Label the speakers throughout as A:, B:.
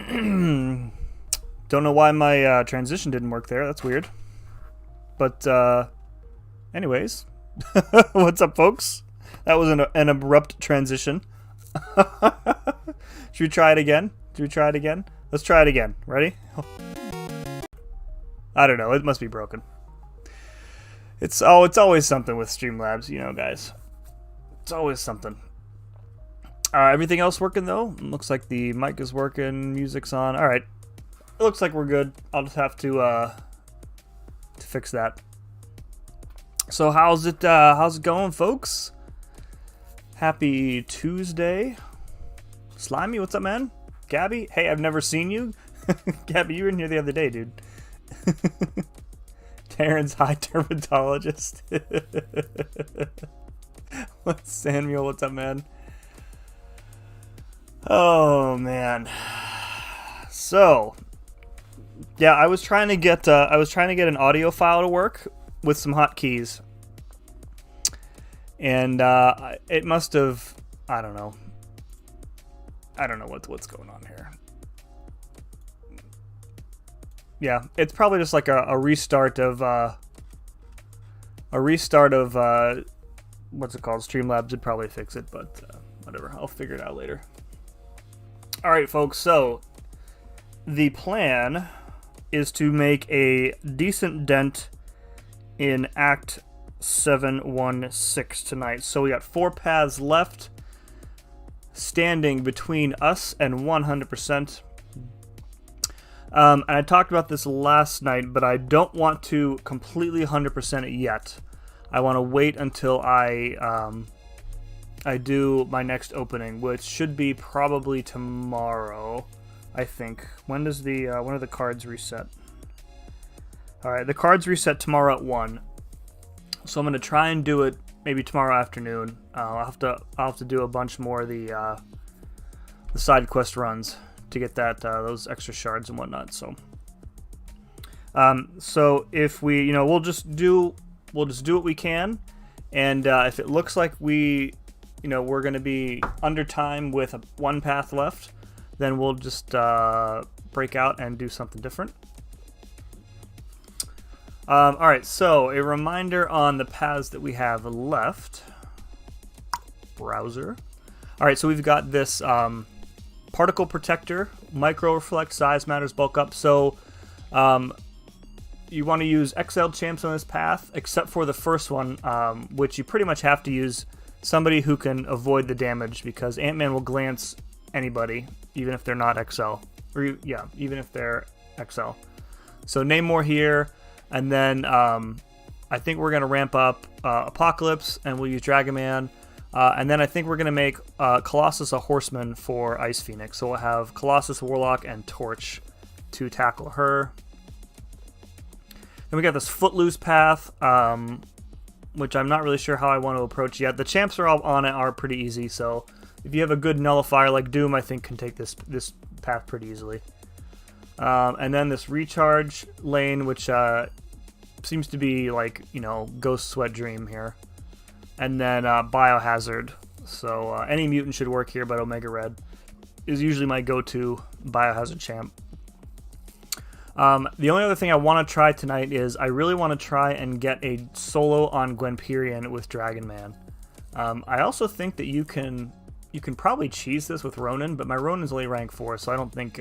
A: Don't know why my transition didn't work there. That's weird. But anyways, what's up, folks? That was an abrupt transition. Should we try it again? Let's try it again. Ready? I don't know. It must be broken. It's always something with Streamlabs, you know, guys. It's always something. Everything else working though? Looks like the mic is working, music's on. All right. It looks like we're good. I'll just have to fix that. So how's it going, folks? Happy Tuesday. Slimy, what's up, man? Gabby, hey, I've never seen you. Gabby, you were in here the other day, dude. Terrence, hi, dermatologist. What's Samuel? What's up, man? Oh man. So, yeah, I was trying to get an audio file to work with some hotkeys, and it must have. I don't know what's going on here. Yeah, it's probably just like a restart of what's it called? Streamlabs would probably fix it, but whatever. I'll figure it out later. All right, folks. So the plan is to make a decent dent in Act 716 tonight. So we got 4 paths left, standing between us and 100%. And I talked about this last night, but I don't want to completely 100% it yet. I want to wait until I do my next opening, which should be probably tomorrow, I think. When are the cards reset? All right, the cards reset tomorrow at 1. So I'm going to try and do it maybe tomorrow afternoon. I'll have to do a bunch more of the side quest runs to get those extra shards and whatnot. So if we, we'll just do what we can, and if it looks like we're going to be under time with one path left, then we'll just break out and do something different. All right, so a reminder on the paths that we have left. Browser. All right, so we've got this particle protector, micro reflect, size matters, bulk up. So you want to use XL champs on this path, except for the first one, which you pretty much have to use somebody who can avoid the damage, because Ant-Man will glance anybody, even if they're not XL. Even if they're XL. So Namor here, and then I think we're going to ramp up Apocalypse, and we'll use Dragon Man. And then I think we're going to make Colossus a horseman for Ice Phoenix. So we'll have Colossus, Warlock, and Torch to tackle her. Then we got this Footloose path, which I'm not really sure how I want to approach yet. The champs are all on it, are pretty easy. So if you have a good nullifier like Doom, I think can take this path pretty easily. And then this recharge lane, which seems to be like, Ghost Sweat Dream here. And then Biohazard. So any mutant should work here, but Omega Red is usually my go-to Biohazard champ. The only other thing I want to try tonight is I really want to try and get a solo on Gwenperion with Dragon Man. I also think that you can probably cheese this with Ronin, but my Ronin's only rank 4, so I don't think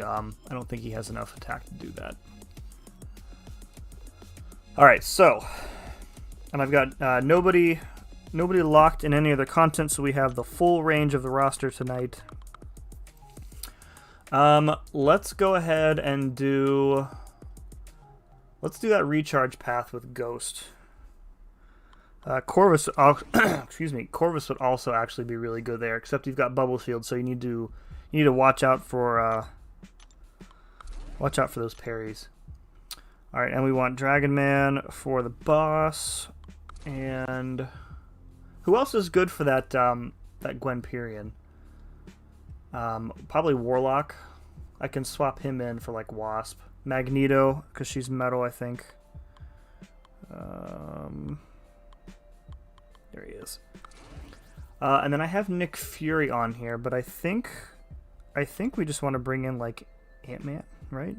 A: he has enough attack to do that. All right, so, and I've got nobody locked in any other content, so we have the full range of the roster tonight. Let's go ahead and do that recharge path with Ghost. Corvus, Corvus would also actually be really good there, except you've got Bubble Shield, so you need to watch out for those parries. All right, and we want Dragon Man for the boss, and who else is good for that Gwenperion? Probably Warlock. I can swap him in for like Wasp. Magneto, because she's metal, I think. There he is. And then I have Nick Fury on here, but I think we just want to bring in like Ant-Man, right?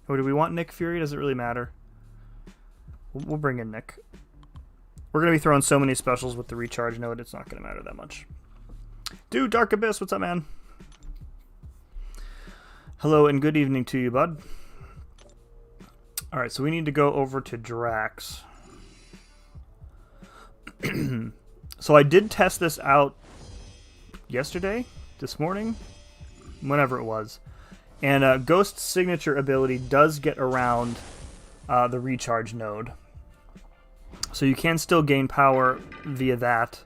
A: Or do we want Nick Fury? Does it really matter? We'll bring in Nick. We're going to be throwing so many specials with the recharge node, it's not going to matter that much. Dude, Dark Abyss, what's up, man? Hello and good evening to you, bud. Alright, so we need to go over to Drax. So I did test this out yesterday, this morning, whenever it was. And Ghost's signature ability does get around the recharge node. So you can still gain power via that.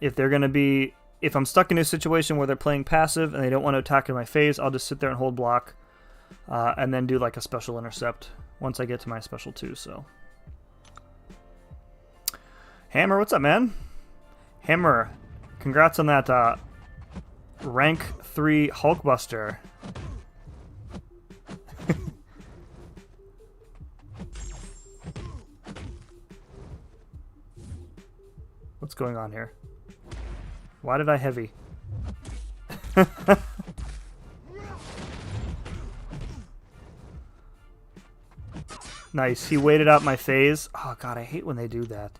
A: If they're going to be... If I'm stuck in a situation where they're playing passive and they don't want to attack in my phase, I'll just sit there and hold block. And then do like a special intercept once I get to my special 2, so... Hammer, what's up, man? Hammer, congrats on that rank 3 Hulkbuster. What's going on here? Why did I heavy? Nice, he waited out my phase. Oh god, I hate when they do that.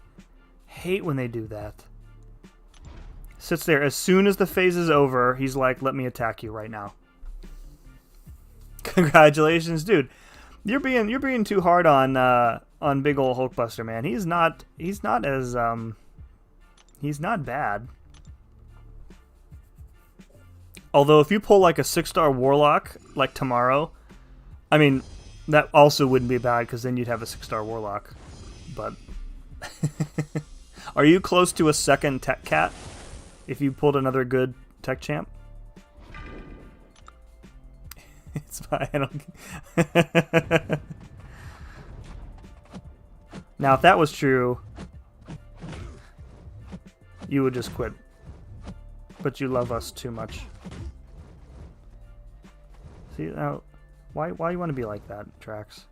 A: Hate when they do that. Sits there as soon as the phase is over, he's like, let me attack you right now. Congratulations, dude. You're being too hard on big ol' Hulkbuster, man. He's not bad. Although if you pull like a 6-star Warlock like tomorrow, I mean, that also wouldn't be bad because then you'd have a 6-star Warlock. But are you close to a second Tech Cat if you pulled another good Tech Champ? It's fine. Now, if that was true, you would just quit. But you love us too much. See, now, why you want to be like that, Drax?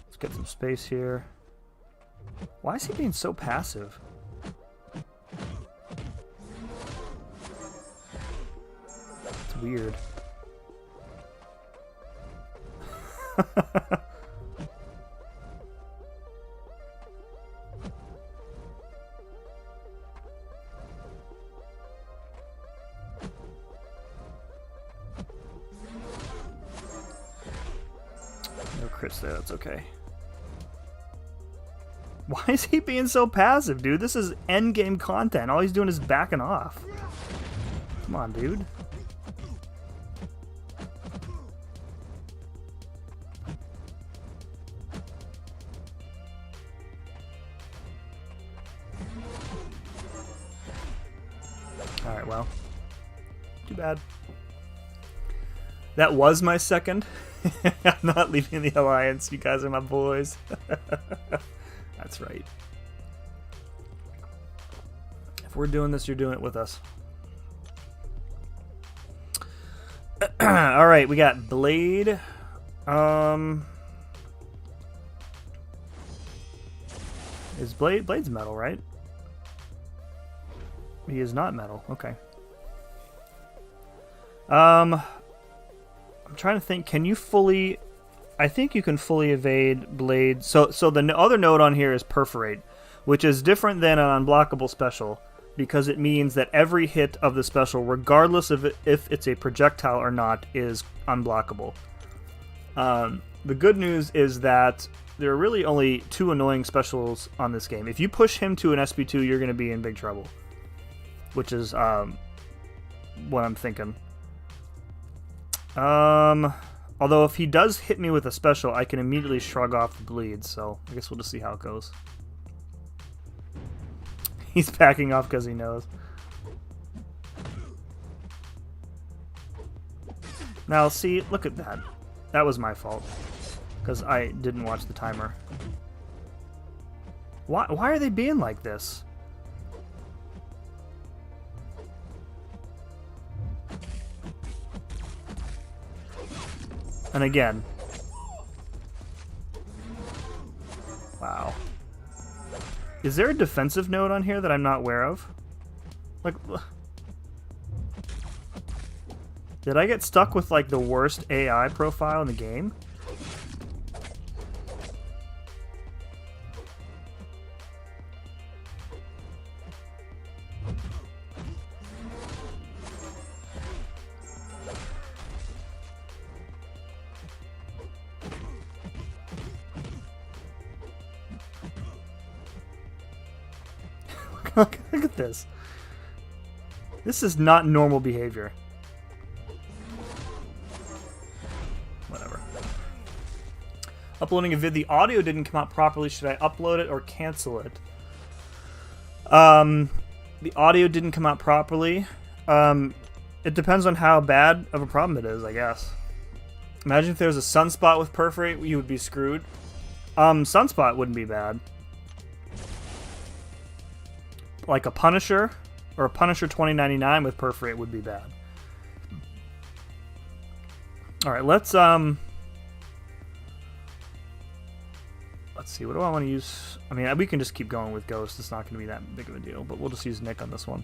A: Let's get some space here. Why is he being so passive? It's weird. No crits there, that's okay. Why is he being so passive, dude? This is endgame content. All he's doing is backing off. Come on, dude. Alright, well. Too bad. That was my second. I'm not leaving the Alliance. You guys are my boys. That's right. If we're doing this, you're doing it with us. Alright, we got Blade. Is Blade's metal, right? He is not metal. Okay. I'm trying to think. Can you fully... I think you can fully evade Blade. So the other node on here is Perforate, which is different than an unblockable special because it means that every hit of the special, regardless of if it's a projectile or not, is unblockable. The good news is that there are really only 2 annoying specials on this game. If you push him to an SP2, you're going to be in big trouble, which is what I'm thinking. Although if he does hit me with a special, I can immediately shrug off the bleed, so I guess we'll just see how it goes. He's backing off because he knows. Now, see, look at that. That was my fault, because I didn't watch the timer. Why are they being like this? And again, Wow. Is there a defensive node on here that I'm not aware of? Like, did I get stuck with like the worst AI profile in the game? Look at this. This is not normal behavior. Whatever. Uploading a vid. The audio didn't come out properly. Should I upload it or cancel it? The audio didn't come out properly. It depends on how bad of a problem it is, I guess. Imagine if there was a sunspot with perforate, you would be screwed. Sunspot wouldn't be bad. Like a Punisher or a Punisher 2099 with perforate would be bad. All right, let's see. What do I want to use? I mean, we can just keep going with Ghost. It's not going to be that big of a deal, but we'll just use Nick on this one.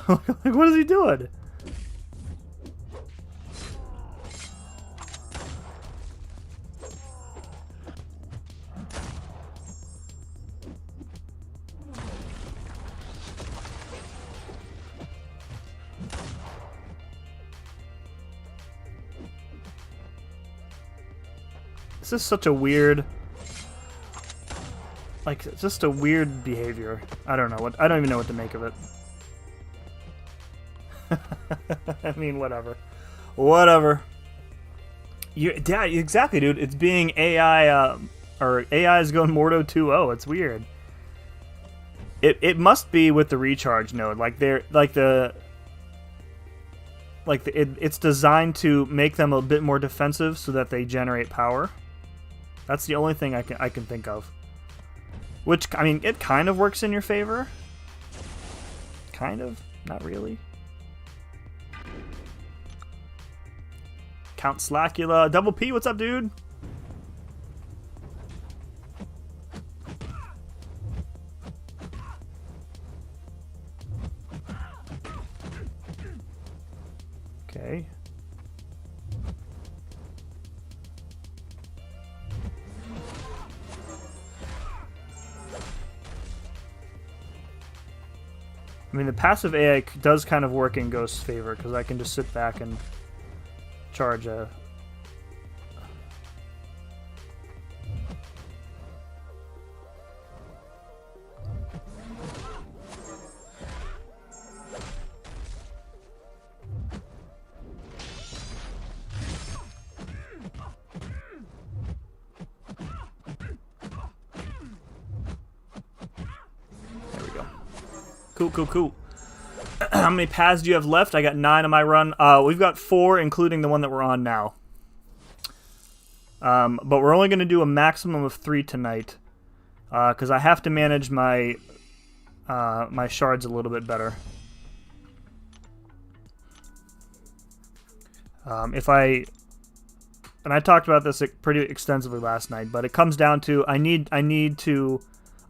A: Like, what is he doing? This is such a weird, like, it's just a weird behavior. I don't even know what to make of it. I mean, whatever. Whatever. Yeah, exactly, dude. It's being AI, or AI is going Mordo 2.0. It's weird. It must be with the recharge node. It's designed to make them a bit more defensive so that they generate power. That's the only thing I can think of. Which, I mean, it kind of works in your favor. Kind of. Not really. Count Slackula. Double P, what's up, dude? Okay. I mean, the passive AI does kind of work in Ghost's favor, because I can just sit back and charge a... There we go. Cool. How many paths do you have left? I got 9 on my run. We've got 4, including the one that we're on now. But we're only going to do a maximum of 3 tonight, because I have to manage my my shards a little bit better. And I talked about this pretty extensively last night, but it comes down to I need to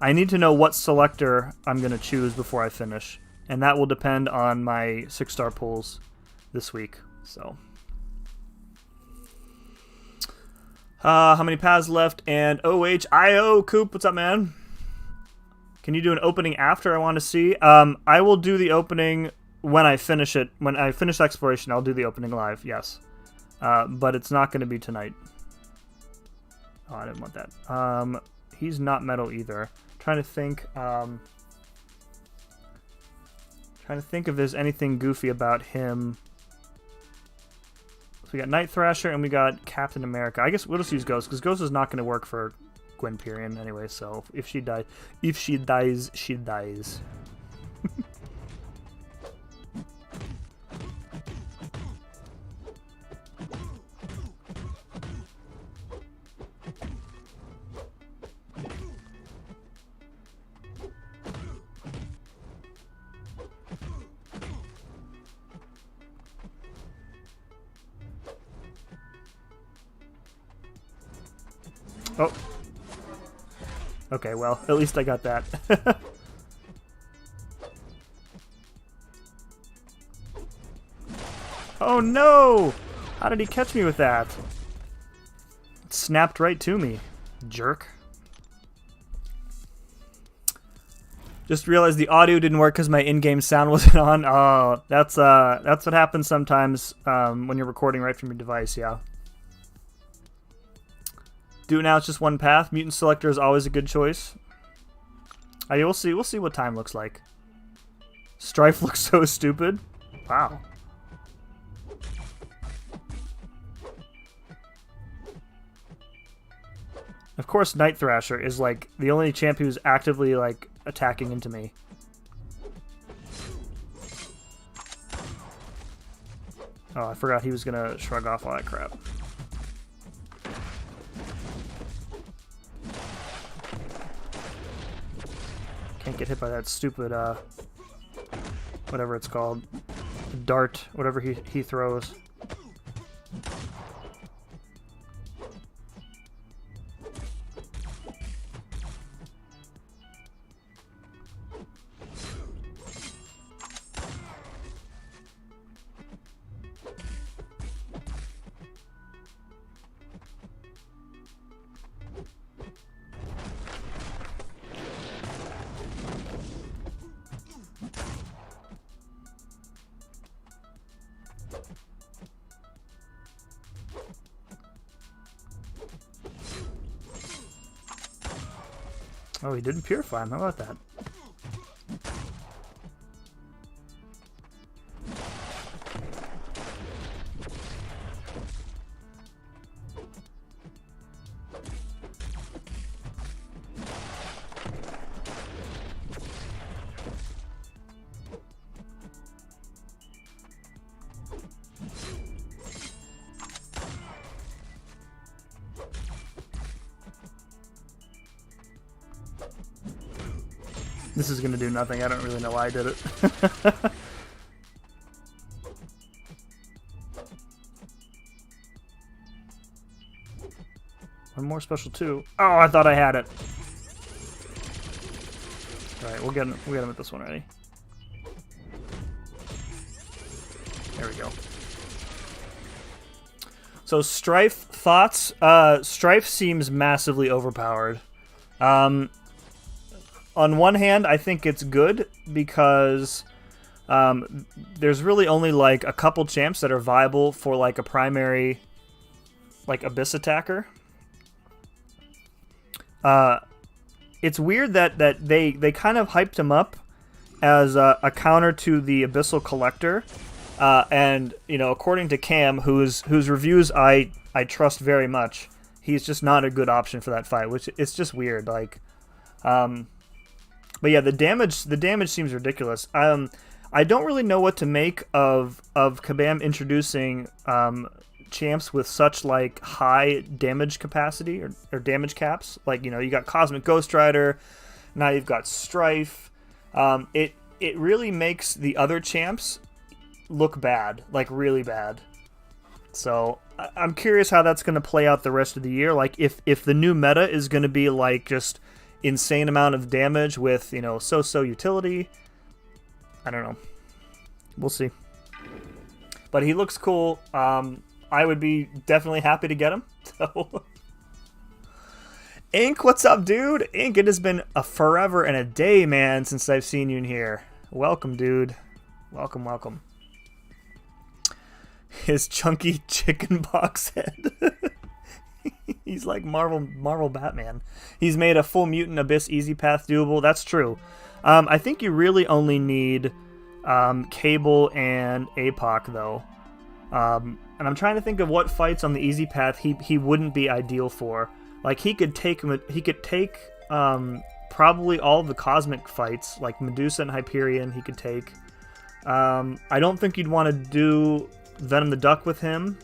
A: know what selector I'm going to choose before I finish. And that will depend on my 6-star pulls this week. So, how many paths left? And OHIO Coop, what's up, man? Can you do an opening after? I want to see. I will do the opening when I finish it. When I finish exploration, I'll do the opening live. Yes, but it's not going to be tonight. Oh, I didn't want that. He's not metal either. Trying to think. Trying to think if there's anything goofy about him. So we got Night Thrasher and we got Captain America. I guess we'll just use Ghost, because Ghost is not going to work for Gwen Perion anyway, so if she dies, she dies. Oh. Okay, well, at least I got that. Oh no! How did he catch me with that? It snapped right to me, jerk. Just realized the audio didn't work because my in-game sound wasn't on. Oh, that's what happens sometimes when you're recording right from your device, yeah. Do it now, it's just one path. Mutant Selector is always a good choice. We'll see what time looks like. Strife looks so stupid. Wow. Of course, Night Thrasher is like the only champ who's actively like attacking into me. Oh, I forgot he was gonna shrug off all that crap. Can't get hit by that stupid, whatever it's called. Dart, whatever he throws. Oh, he didn't purify him. How about that? This is going to do nothing. I don't really know why I did it. One more special too. Oh, I thought I had it. All right, we'll get him with this one ready. There we go. So Strife thoughts. Strife seems massively overpowered. On one hand, I think it's good because there's really only like a couple champs that are viable for like a primary like Abyss attacker. It's weird that they kind of hyped him up as a counter to the Abyssal Collector, and you know, according to Cam, whose reviews I trust very much, he's just not a good option for that fight, which it's just weird. Like, but yeah, the damage seems ridiculous. I don't really know what to make of Kabam introducing champs with such like high damage capacity or damage caps. Like, you know, you got Cosmic Ghost Rider, now you've got Strife. It really makes the other champs look bad, like really bad. So I'm curious how that's going to play out the rest of the year. Like if the new meta is going to be like just insane amount of damage with, you know, so utility. I don't know. We'll see. But he looks cool. I would be definitely happy to get him. So, Ink, what's up, dude? Ink, it has been a forever and a day, man, since I've seen you in here. Welcome, dude. Welcome, welcome. His chunky chicken box head. He's like Marvel Batman. He's made a full Mutant Abyss Easy Path doable. That's true. I think you really only need Cable and APOC though. And I'm trying to think of what fights on the easy path he wouldn't be ideal for. Like he could take probably all of the cosmic fights, like Medusa and Hyperion. He could take. I don't think you'd want to do Venom the Duck with him,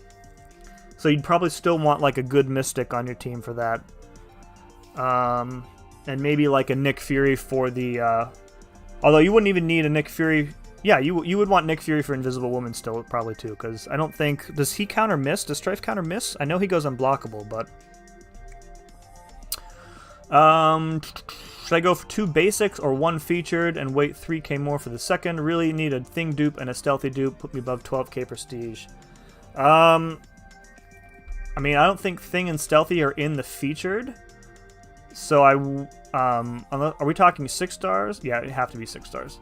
A: so you'd probably still want like a good Mystic on your team for that. And maybe like a Nick Fury for the. Although you wouldn't even need a Nick Fury. Yeah, you would want Nick Fury for Invisible Woman still, probably too, because I don't think... Does he counter miss? Does Strife counter miss? I know he goes unblockable, but... Should I go for 2 basics or 1 featured and wait 3k more for the second? Really need a Thing dupe and a Stealthy dupe. Put me above 12k prestige. I mean, I don't think Thing and Stealthy are in the featured. So are we talking 6 stars? Yeah, it'd have to be 6 stars.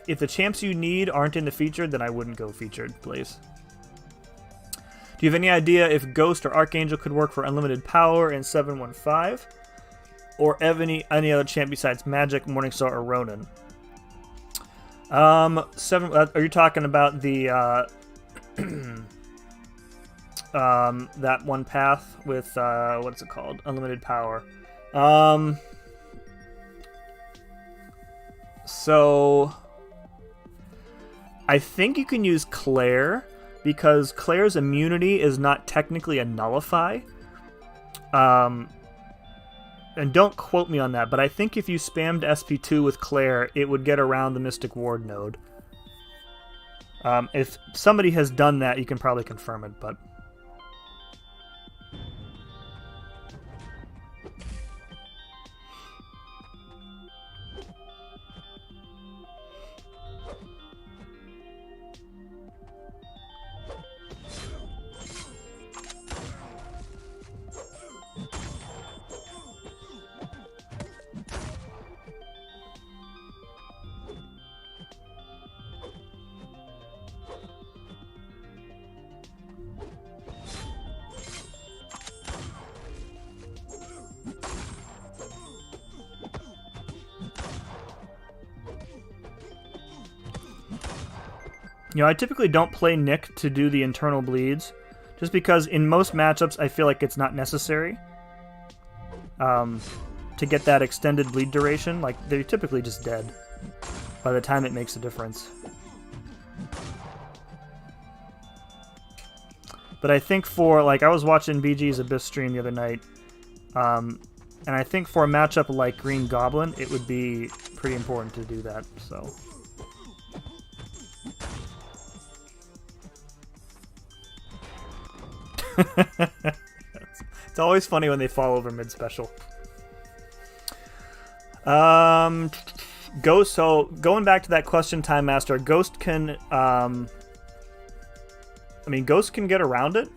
A: If the champs you need aren't in the featured, then I wouldn't go featured, please. Do you have any idea if Ghost or Archangel could work for unlimited power in 715? Or any other champ besides Magic, Morningstar, or Ronin? Are you talking about the that one path with what's it called? Unlimited power. So I think you can use Claire because Claire's immunity is not technically a nullify. And don't quote me on that, but I think if you spammed SP2 with Claire, it would get around the Mystic Ward node. If somebody has done that, you can probably confirm it, but... You know, I typically don't play Nick to do the internal bleeds, just because in most matchups I feel like it's not necessary to get that extended bleed duration. Like, they're typically just dead by the time it makes a difference. But I think for, like, I was watching BG's Abyss stream the other night, and I think for a matchup like Green Goblin, it would be pretty important to do that, so... It's always funny when they fall over mid-special. Ghost, so going back to that question, Time Master, Ghost can, I mean, Ghost can get around it.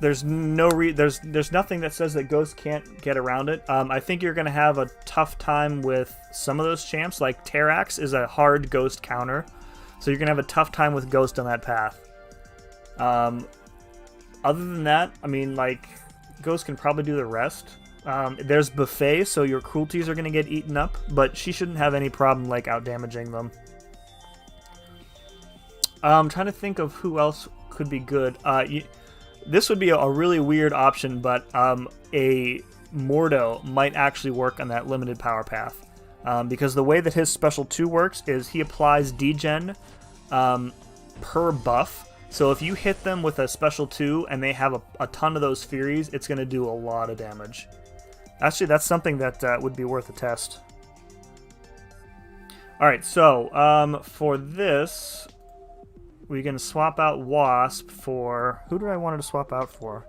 A: There's no there's nothing that says that Ghost can't get around it. I think you're going to have a tough time with some of those champs, like Terrax is a hard Ghost counter, so you're going to have a tough time with Ghost on that path. Other than that, I mean, like, Ghost can probably do the rest. There's Buffet, so your cruelties are going to get eaten up, but she shouldn't have any problem, like, out-damaging them. I'm trying to think of who else could be good. This would be a really weird option, but a Mordo might actually work on that limited power path. Because the way that his Special 2 works is he applies degen per buff. So if you hit them with a Special 2 and they have a ton of those Furies, it's going to do a lot of damage. Actually, that's something that would be worth a test. Alright, so for this, we can swap out Wasp for... Who do I want to swap out for?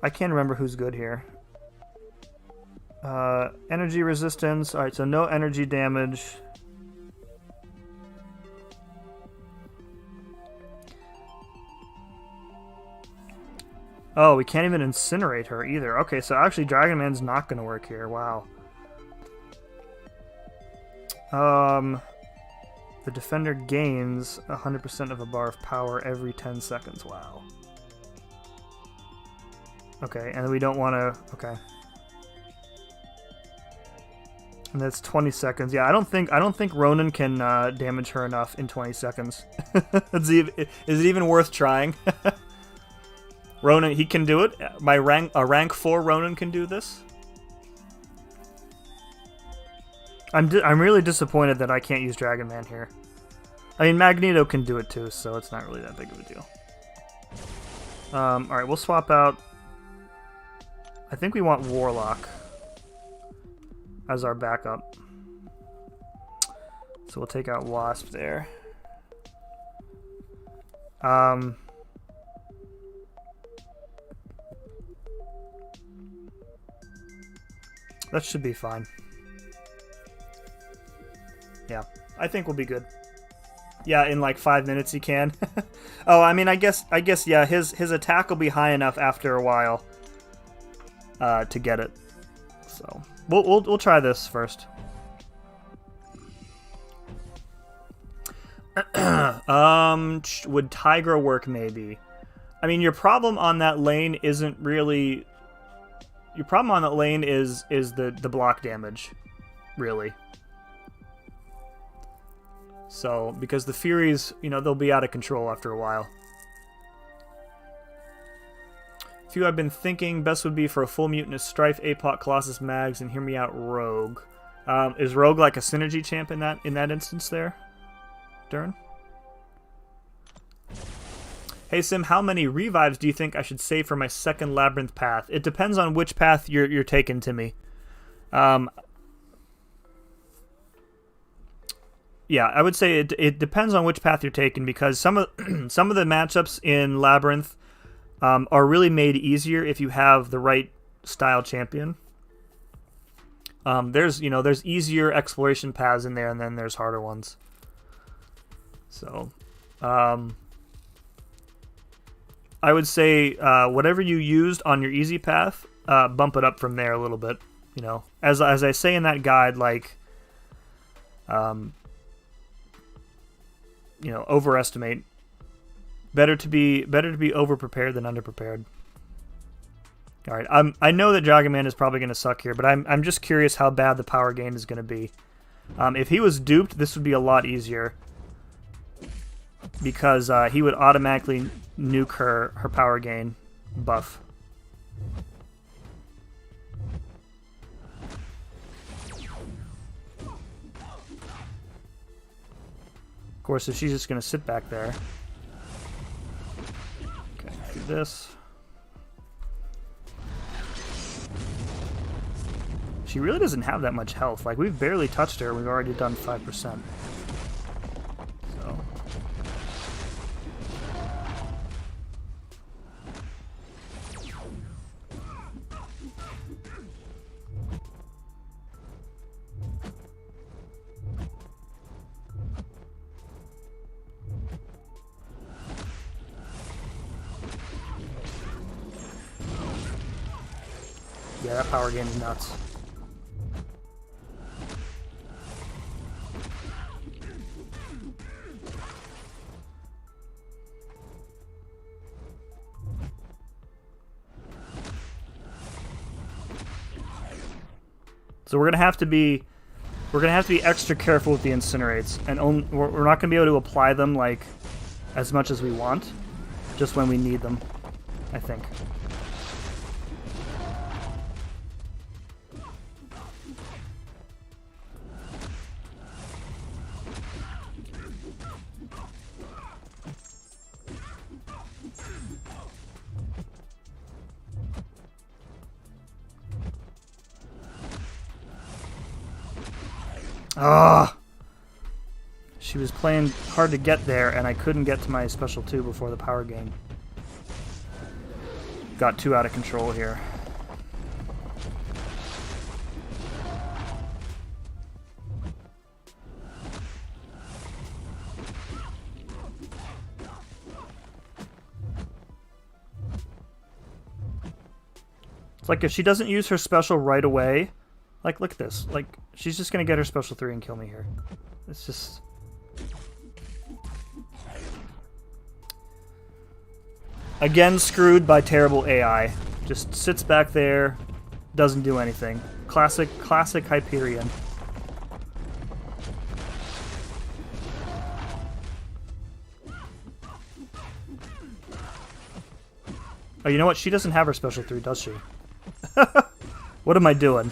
A: I can't remember who's good here. Energy resistance. Alright, so no energy damage. Oh, we can't even incinerate her either. Okay, so actually Dragon Man's not going to work here. Wow. The defender gains 100% of a bar of power every 10 seconds. Wow. Okay, and we don't want to... Okay. And that's 20 seconds. Yeah, I don't think Ronan can damage her enough in 20 seconds. Is it even worth trying? Ronan, he can do it. A rank 4 Ronan can do this. I'm really disappointed that I can't use Dragon Man here. I mean, Magneto can do it too, so it's not really that big of a deal. Alright, we'll swap out... I think we want Warlock as our backup. So we'll take out Wasp there. That should be fine. Yeah, I think we'll be good. Yeah, in like 5 minutes he can. Oh, I mean, I guess, yeah, his attack will be high enough after a while to get it. So we'll try this first. Would Tigra work? Maybe. I mean, your problem on that lane isn't really. Your problem on that lane is the block damage, really. So, because the Furies, you know, they'll be out of control after a while. Few I've been thinking, best would be for a full Mutinous Strife, APOC, Colossus, Mags, and hear me out, Rogue. Is Rogue like a synergy champ in that instance there, Dern? Hey Sim, how many revives do you think I should save for my second Labyrinth path? It depends on which path you're taking, Timmy. Yeah, I would say it depends on which path you're taking, because some of the matchups in Labyrinth are really made easier if you have the right style champion. There's easier exploration paths in there, and then there's harder ones. So, I would say whatever you used on your easy path, bump it up from there a little bit. You know, as I say in that guide, like, you know, overestimate. Better to be over prepared than under prepared. All right, I know that Dragon Man is probably going to suck here, but I'm just curious how bad the power gain is going to be. If he was duped, this would be a lot easier, because he would automatically nuke her power gain buff. Of course, if she's just going to sit back there. Okay, do this. She really doesn't have that much health. Like, we've barely touched her. We've already done 5%. So. Yeah, that power gain is nuts. So we're gonna have to be extra careful with the incinerates, and we're not gonna be able to apply them like as much as we want, just when we need them, I think. Ah! She was playing hard to get there, and I couldn't get to my special 2 before the power gain. Got too out of control here. It's like if she doesn't use her special right away, like, look at this. Like, she's just going to get her special 3 and kill me here. It's just... Again, screwed by terrible AI. Just sits back there, doesn't do anything. Classic Hyperion. Oh, you know what? She doesn't have her special 3, does she? What am I doing?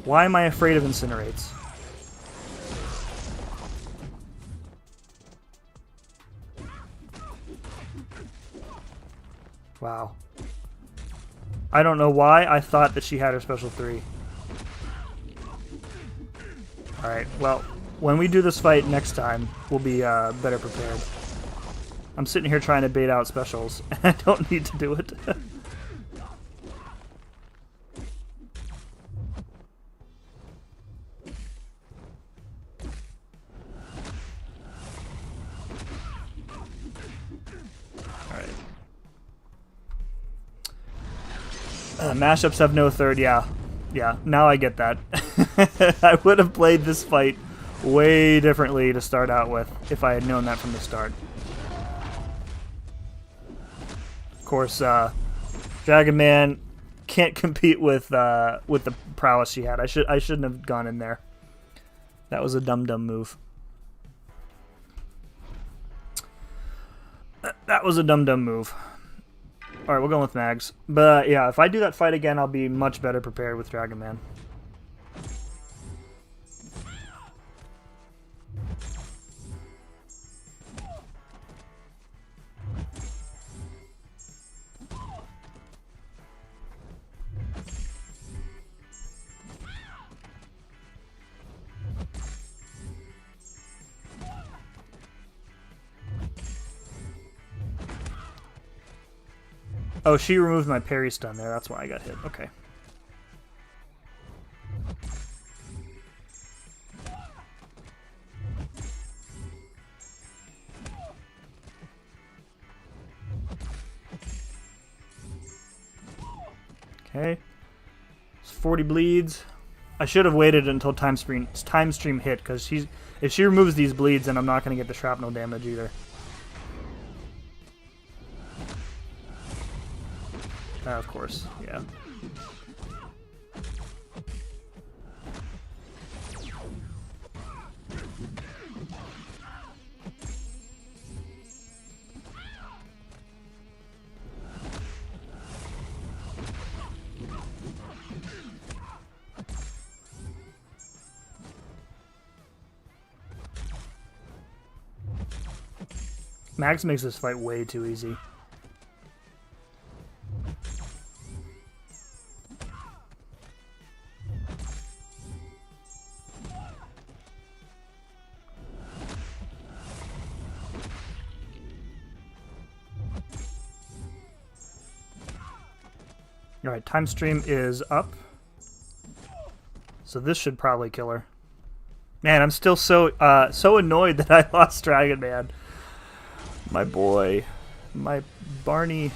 A: Why am I afraid of incinerates? Wow. I don't know why I thought that she had her special 3. Alright, well, when we do this fight next time, we'll be better prepared. I'm sitting here trying to bait out specials, and I don't need to do it. Mashups have no third, yeah. Yeah, now I get that. I would have played this fight way differently to start out with if I had known that from the start. Of course, Dragon Man can't compete with the prowess she had. I shouldn't have gone in there. That was a dumb move. That was a dumb move. Alright, we'll go with Mags. But yeah, if I do that fight again, I'll be much better prepared with Dragon Man. Oh, she removed my parry stun there. That's why I got hit. Okay. Okay. It's 40 bleeds. I should have waited until time stream hit, because if she removes these bleeds, then I'm not going to get the shrapnel damage either. Of course, yeah. Max makes this fight way too easy. Alright, time stream is up. So this should probably kill her. Man, I'm still so annoyed that I lost Dragon Man. My boy. My Barney.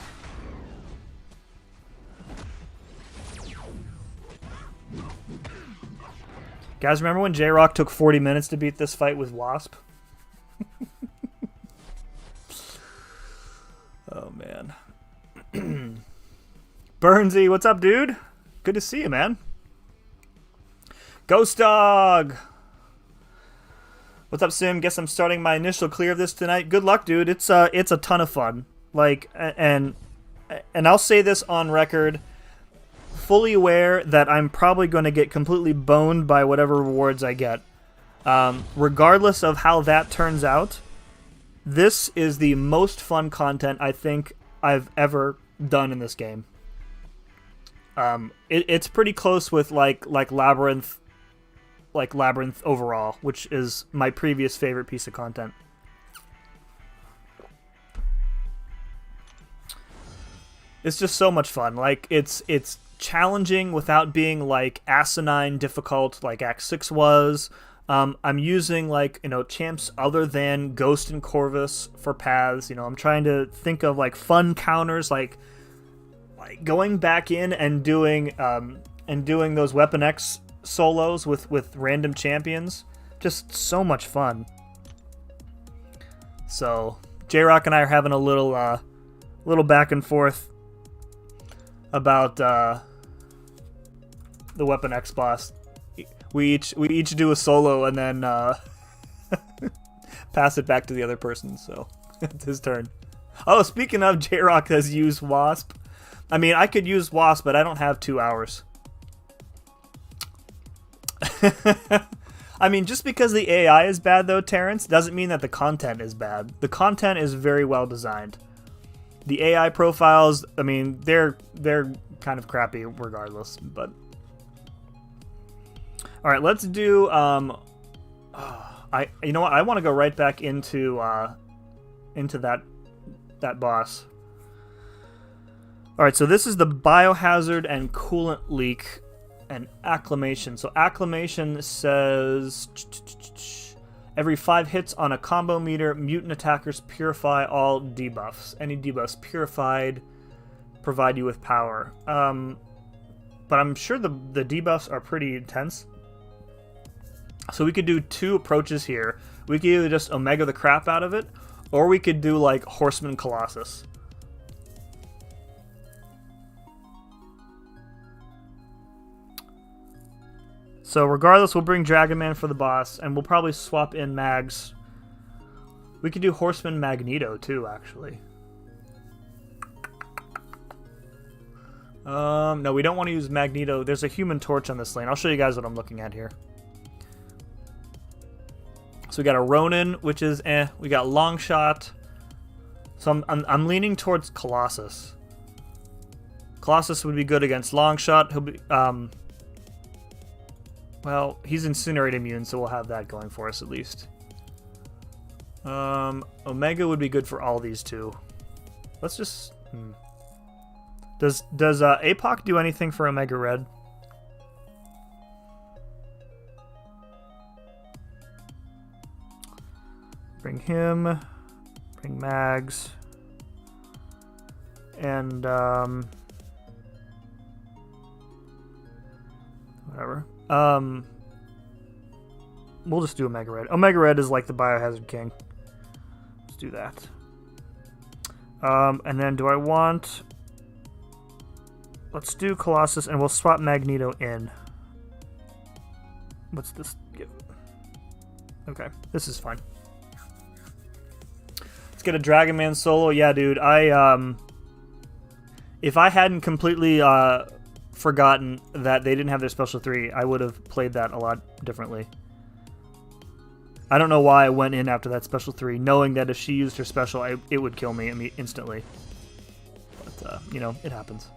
A: Guys, remember when J-Rock took 40 minutes to beat this fight with Wasp? Oh, man. Burnsy, what's up, dude? Good to see you, man. Ghost Dog! What's up, Sim? Guess I'm starting my initial clear of this tonight. Good luck, dude. It's a ton of fun. Like, and I'll say this on record, fully aware that I'm probably going to get completely boned by whatever rewards I get. Regardless of how that turns out, this is the most fun content I think I've ever done in this game. It's pretty close with like Labyrinth overall, which is my previous favorite piece of content. It's just so much fun. Like it's challenging without being like asinine difficult like Act 6 was. I'm using like, champs other than Ghost and Corvus for paths. I'm trying to think of like fun counters, like going back in and doing those Weapon X solos with random champions. Just so much fun. So J-Rock and I are having a little back and forth about the Weapon X boss. We each do a solo and then pass it back to the other person. So it's his turn. Oh, speaking of, J-Rock has used Wasp. I mean, I could use Wasp, but I don't have 2 hours. I mean, just because the AI is bad, though, Terrence, doesn't mean that the content is bad. The content is very well designed. The AI profiles, I mean, they're kind of crappy regardless, but... Alright, let's do, you know what, I want to go right back into that boss. Alright, so this is the biohazard and coolant leak and acclamation. So acclamation says every 5 hits on a combo meter, mutant attackers purify all debuffs. Any debuffs purified provide you with power. But I'm sure the debuffs are pretty intense. So we could do 2 approaches here. We could either just Omega the crap out of it, or we could do like Horseman Colossus. So regardless, we'll bring Dragon Man for the boss, and we'll probably swap in Mags. We could do Horseman Magneto too, actually. No, we don't want to use Magneto. There's a Human Torch on this lane. I'll show you guys what I'm looking at here. So we got a Ronin, which is eh. We got Longshot. So I'm leaning towards Colossus. Colossus would be good against Longshot. He'll be well, he's Incinerate immune, so we'll have that going for us at least. Omega would be good for all these 2. Let's just... Does APOC do anything for Omega Red? Bring him. Bring Mags. And, whatever. We'll just do Omega Red. Omega Red is like the Biohazard King. Let's do that. And then do I want... Let's do Colossus, and we'll swap Magneto in. What's this give? Okay, this is fine. Let's get a Dragon Man solo. Yeah, dude, if I hadn't completely forgotten that they didn't have their special 3, I would have played that a lot differently. I don't know why I went in after that special 3, knowing that if she used her special, it would kill me instantly. But, you know, it happens.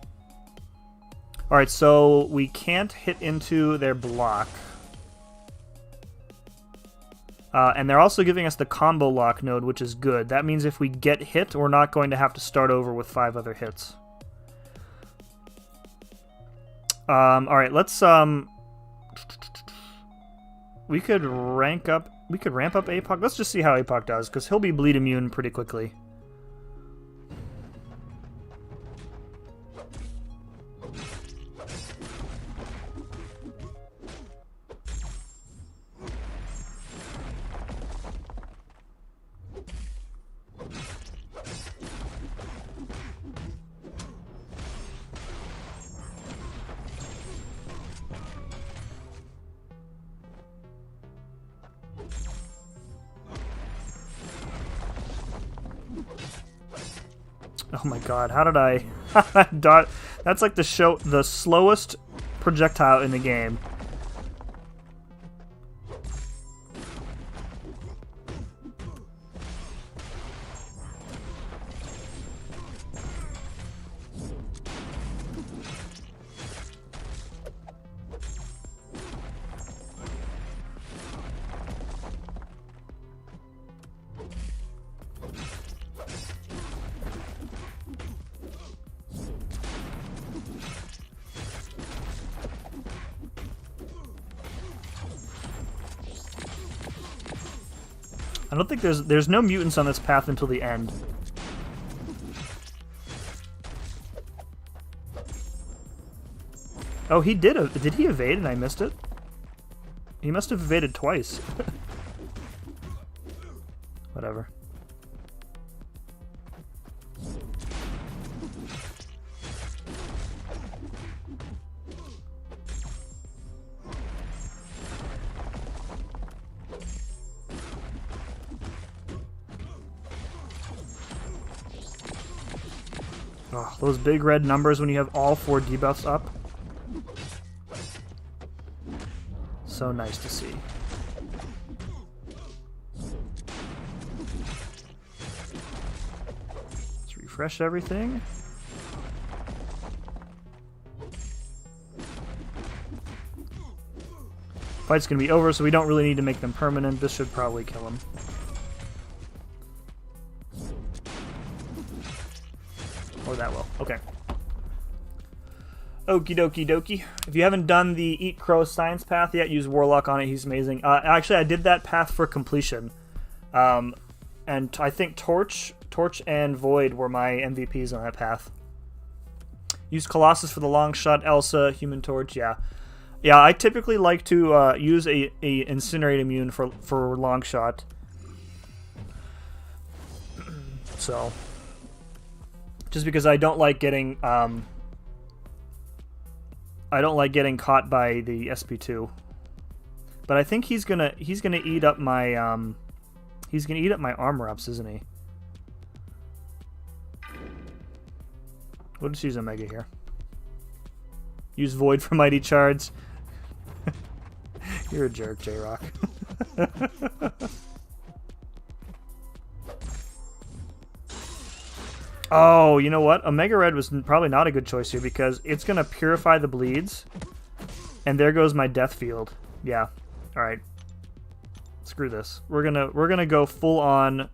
A: Alright, so we can't hit into their block. And they're also giving us the combo lock node, which is good. That means if we get hit, we're not going to have to start over with 5 other hits. Alright, let's, we could ramp up APOC. Let's just see how APOC does, because he'll be bleed immune pretty quickly. Oh my god, how did I dot? That's like the slowest projectile in the game. I don't think there's no mutants on this path until the end. Oh, he did he evade and I missed it? He must have evaded twice. Whatever. Oh, those big red numbers when you have all 4 debuffs up. So nice to see. Let's refresh everything. Fight's gonna be over, so we don't really need to make them permanent. This should probably kill him. Or that will. Okay. Okie dokie dokie. If you haven't done the Eat Crow Science path yet, use Warlock on it. He's amazing. Actually, I did that path for completion. And I think Torch and Void were my MVPs on that path. Use Colossus for the long shot. Elsa, Human Torch, yeah. Yeah, I typically like to use a Incinerate Immune for long shot. So, just because I don't like getting caught by the SP2. But I think he's gonna eat up my armor ups, isn't he? We'll just use Omega here. Use Void for Mighty Charge. You're a jerk, J-Rock. Oh, you know what? Omega Red was probably not a good choice here because it's going to purify the bleeds. And there goes my death field. Yeah. All right. Screw this. We're going to go full on.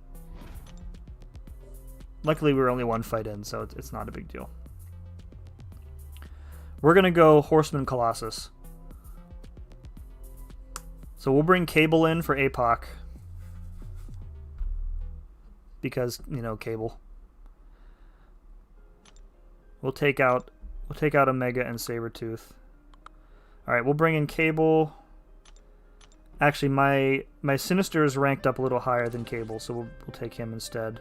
A: Luckily, we were only 1 fight in, so it's not a big deal. We're going to go Horseman Colossus. So we'll bring Cable in for APOC. Because, you know, Cable. We'll take out Omega and Sabretooth. Alright, we'll bring in Cable. Actually, my Sinister is ranked up a little higher than Cable, so we'll take him instead.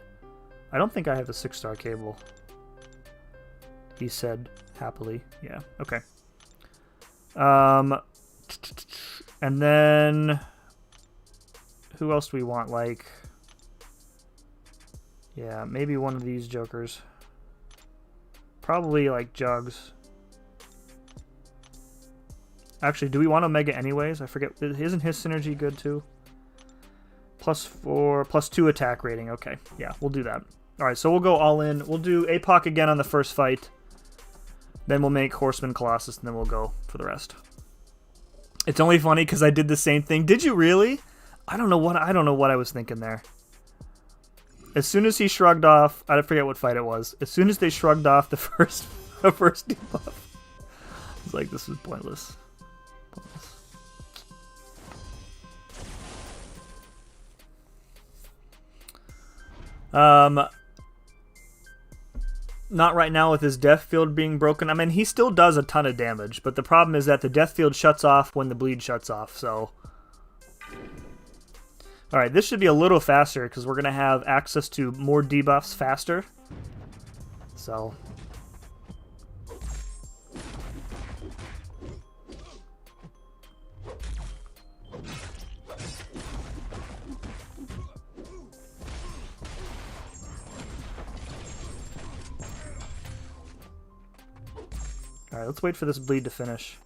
A: I don't think I have a 6-star Cable. He said happily. Yeah, okay. And then who else do we want? Like, yeah, maybe one of these jokers. Probably like Jugs. Actually, do we want Omega anyways? I forget. Isn't his synergy good too? +4, +2 attack rating. Okay, yeah, we'll do that. All right, so we'll go all in. We'll do APOC again on the first fight. Then we'll make Horseman Colossus, and then we'll go for the rest. It's only funny because I did the same thing. Did you really? I don't know what I was thinking there. As soon as he shrugged off, I forget what fight it was. As soon as they shrugged off the first debuff, I was like, this is pointless. Not right now with his death field being broken. I mean, he still does a ton of damage, but the problem is that the death field shuts off when the bleed shuts off, so... Alright, this should be a little faster, because we're going to have access to more debuffs faster. So... Alright, let's wait for this bleed to finish.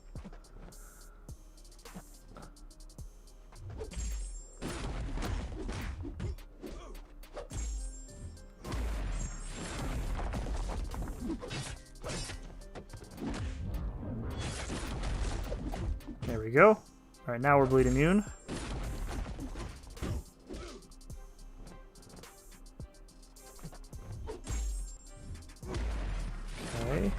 A: There we go. Alright, now we're bleed immune. Okay.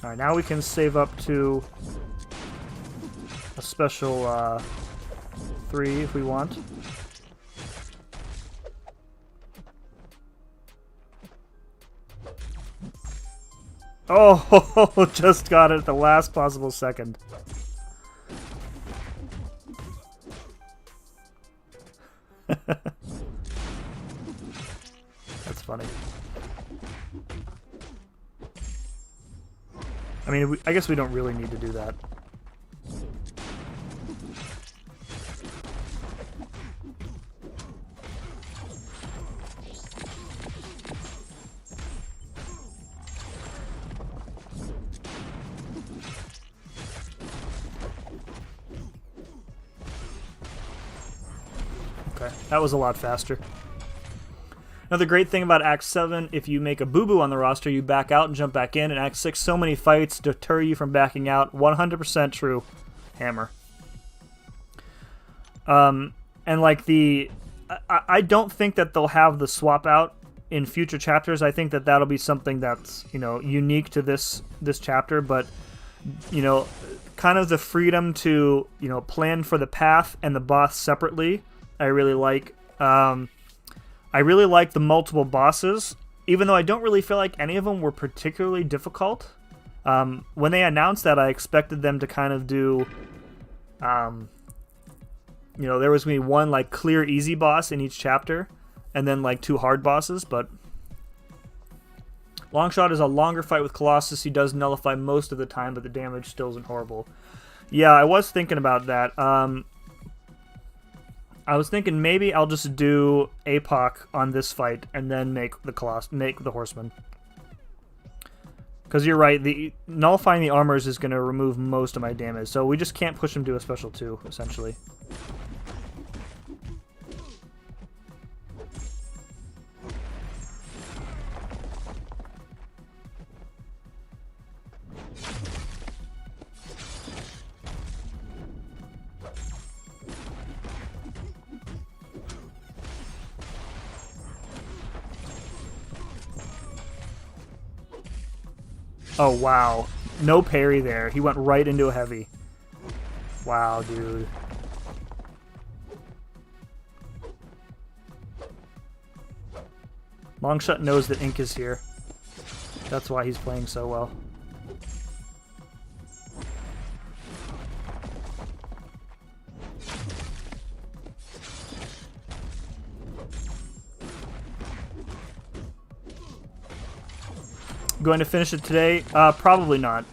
A: Alright, now we can save up to a special 3 if we want. Oh, just got it at the last possible second. That's funny. I mean, I guess we don't really need to do that. Okay, that was a lot faster. Another great thing about Act 7, if you make a boo-boo on the roster, you back out and jump back in. In Act 6, so many fights deter you from backing out. 100% true. Hammer. And like I don't think that they'll have the swap out in future chapters. I think that that'll be something that's, you know, unique to this chapter, but, you know, kind of the freedom to, you know, plan for the path and the boss separately, I really like. I really like the multiple bosses, even though I don't really feel like any of them were particularly difficult. When they announced that, I expected them to kind of do, you know, there was going to be one like clear easy boss in each chapter, and then like 2 hard bosses, but Longshot is a longer fight with Colossus. He does nullify most of the time, but the damage still isn't horrible. Yeah, I was thinking about that. I was thinking maybe I'll just do APOC on this fight and then make the Horseman. Because you're right, the nullifying the armors is going to remove most of my damage, so we just can't push him to a special 2, essentially. Oh, wow. No parry there. He went right into a heavy. Wow, dude. Longshot knows that Ink is here. That's why he's playing so well. Going to finish it today? Probably not.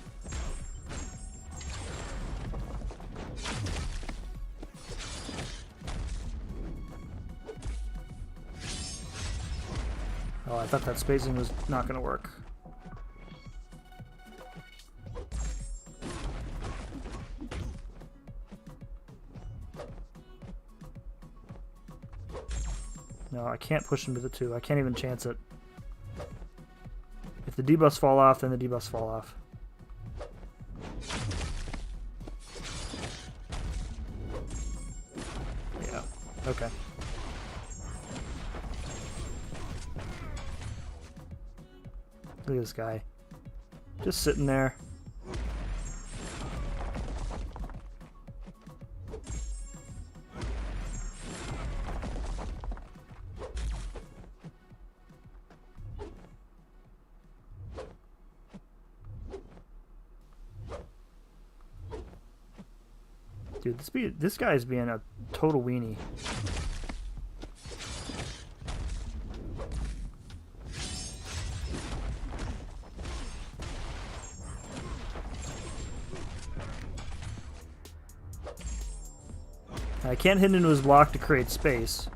A: Oh, I thought that spacing was not going to work. No, I can't push him to the 2. I can't even chance it. If the debuffs fall off, then the debuffs fall off. Yeah, okay. Look at this guy. Just sitting there. Dude, this guy is being a total weenie. I can't hit into his block to create space,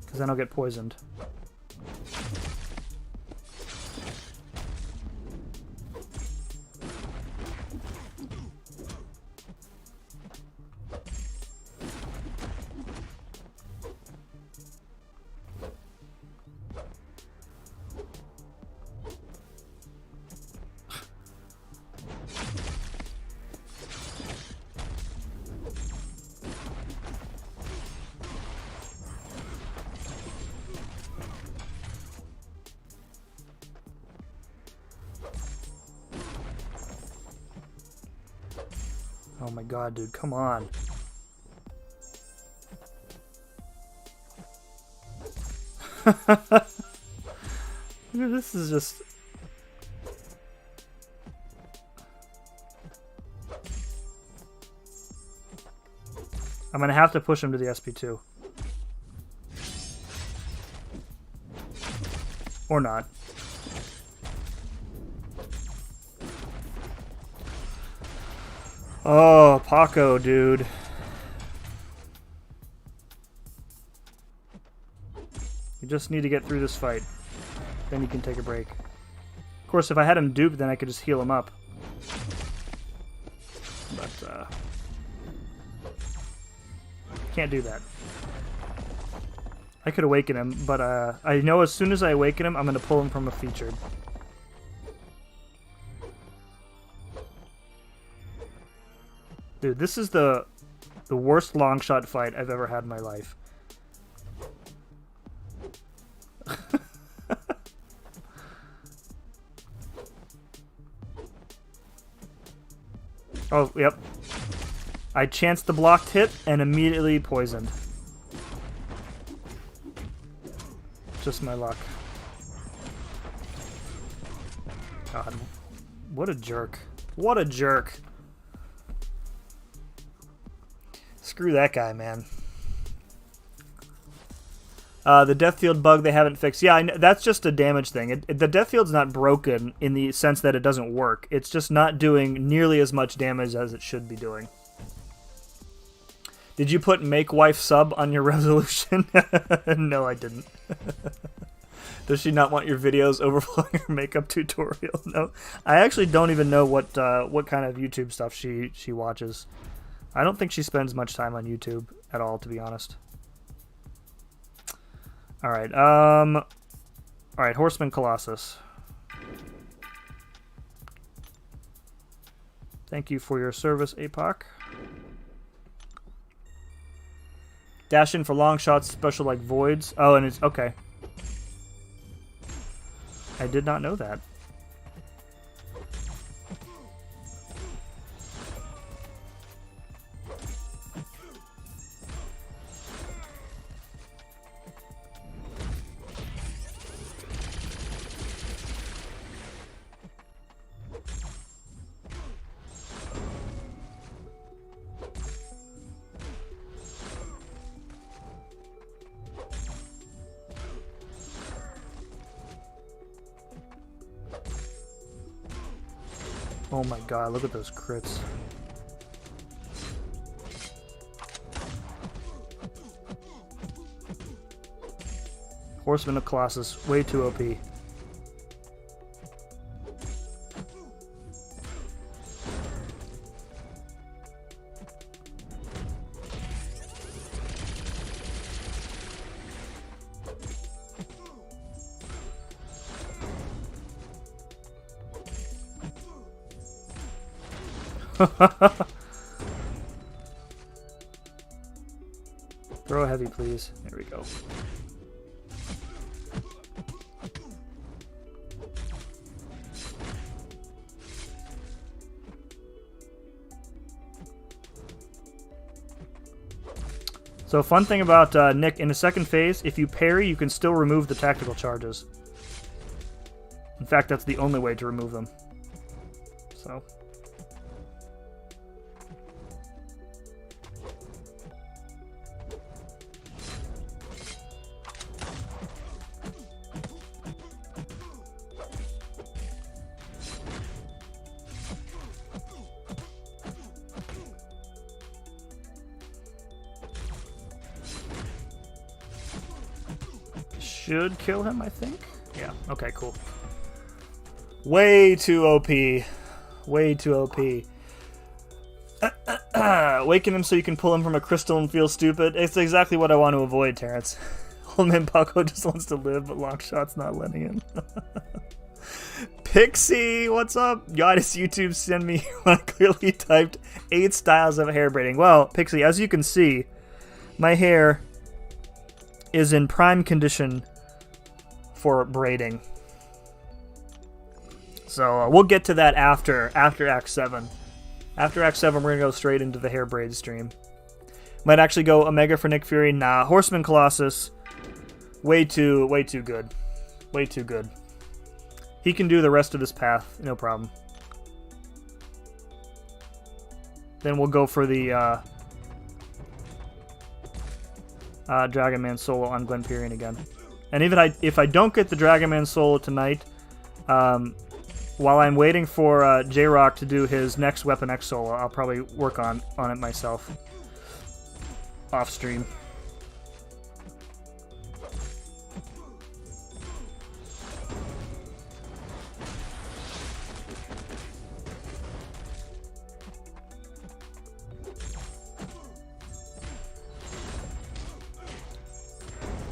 A: because then I'll get poisoned. Oh my god, dude, come on. This is just... I'm gonna have to push him to the SP2. Or not. Oh, Paco, dude. You just need to get through this fight. Then you can take a break. Of course, if I had him duped, then I could just heal him up. But, can't do that. I could awaken him, but I know as soon as I awaken him, I'm going to pull him from a featured. Dude, this is the worst long shot fight I've ever had in my life. Oh, yep. I chanced the blocked hit and immediately poisoned. Just my luck. God, what a jerk. What a jerk. Screw that guy, man. The death field bug they haven't fixed. Yeah, that's just a damage thing. The death field's not broken in the sense that it doesn't work. It's just not doing nearly as much damage as it should be doing. Did you put make wife sub on your resolution? No, I didn't. Does she not want your videos overflowing her makeup tutorial? No. I actually don't even know what kind of YouTube stuff she watches. I don't think she spends much time on YouTube at all, to be honest. Alright, alright, Horseman Colossus. Thank you for your service, APOC. Dash in for long shots, special like voids. Oh, and it's okay. I did not know that. Oh my god, look at those crits. Horseman of Colossus, way too OP. Throw a heavy, please. There we go. So fun thing about Nick, in the second phase, if you parry, you can still remove the tactical charges. In fact, that's the only way to remove them. So... should kill him, I think. Yeah, okay, cool. Way too OP. Way too OP. Awaken him so you can pull him from a crystal and feel stupid. It's exactly what I want to avoid, Terrence. Old man Paco just wants to live, but Longshot's not letting him. Pixie, what's up? God, does YouTube send me when I clearly typed 8 styles of hair braiding. Well, Pixie, as you can see, my hair is in prime condition for braiding. So we'll get to that after Act 7. After Act 7, we're going to go straight into the hair braid stream. Might actually go Omega for Nick Fury. Nah, Horseman Colossus, way too good. Way too good. He can do the rest of this path, no problem. Then we'll go for the Dragon Man solo on Glenperion again. And even if I don't get the Dragon Man solo tonight, while I'm waiting for J-Rock to do his next Weapon X solo, I'll probably work on it myself off stream.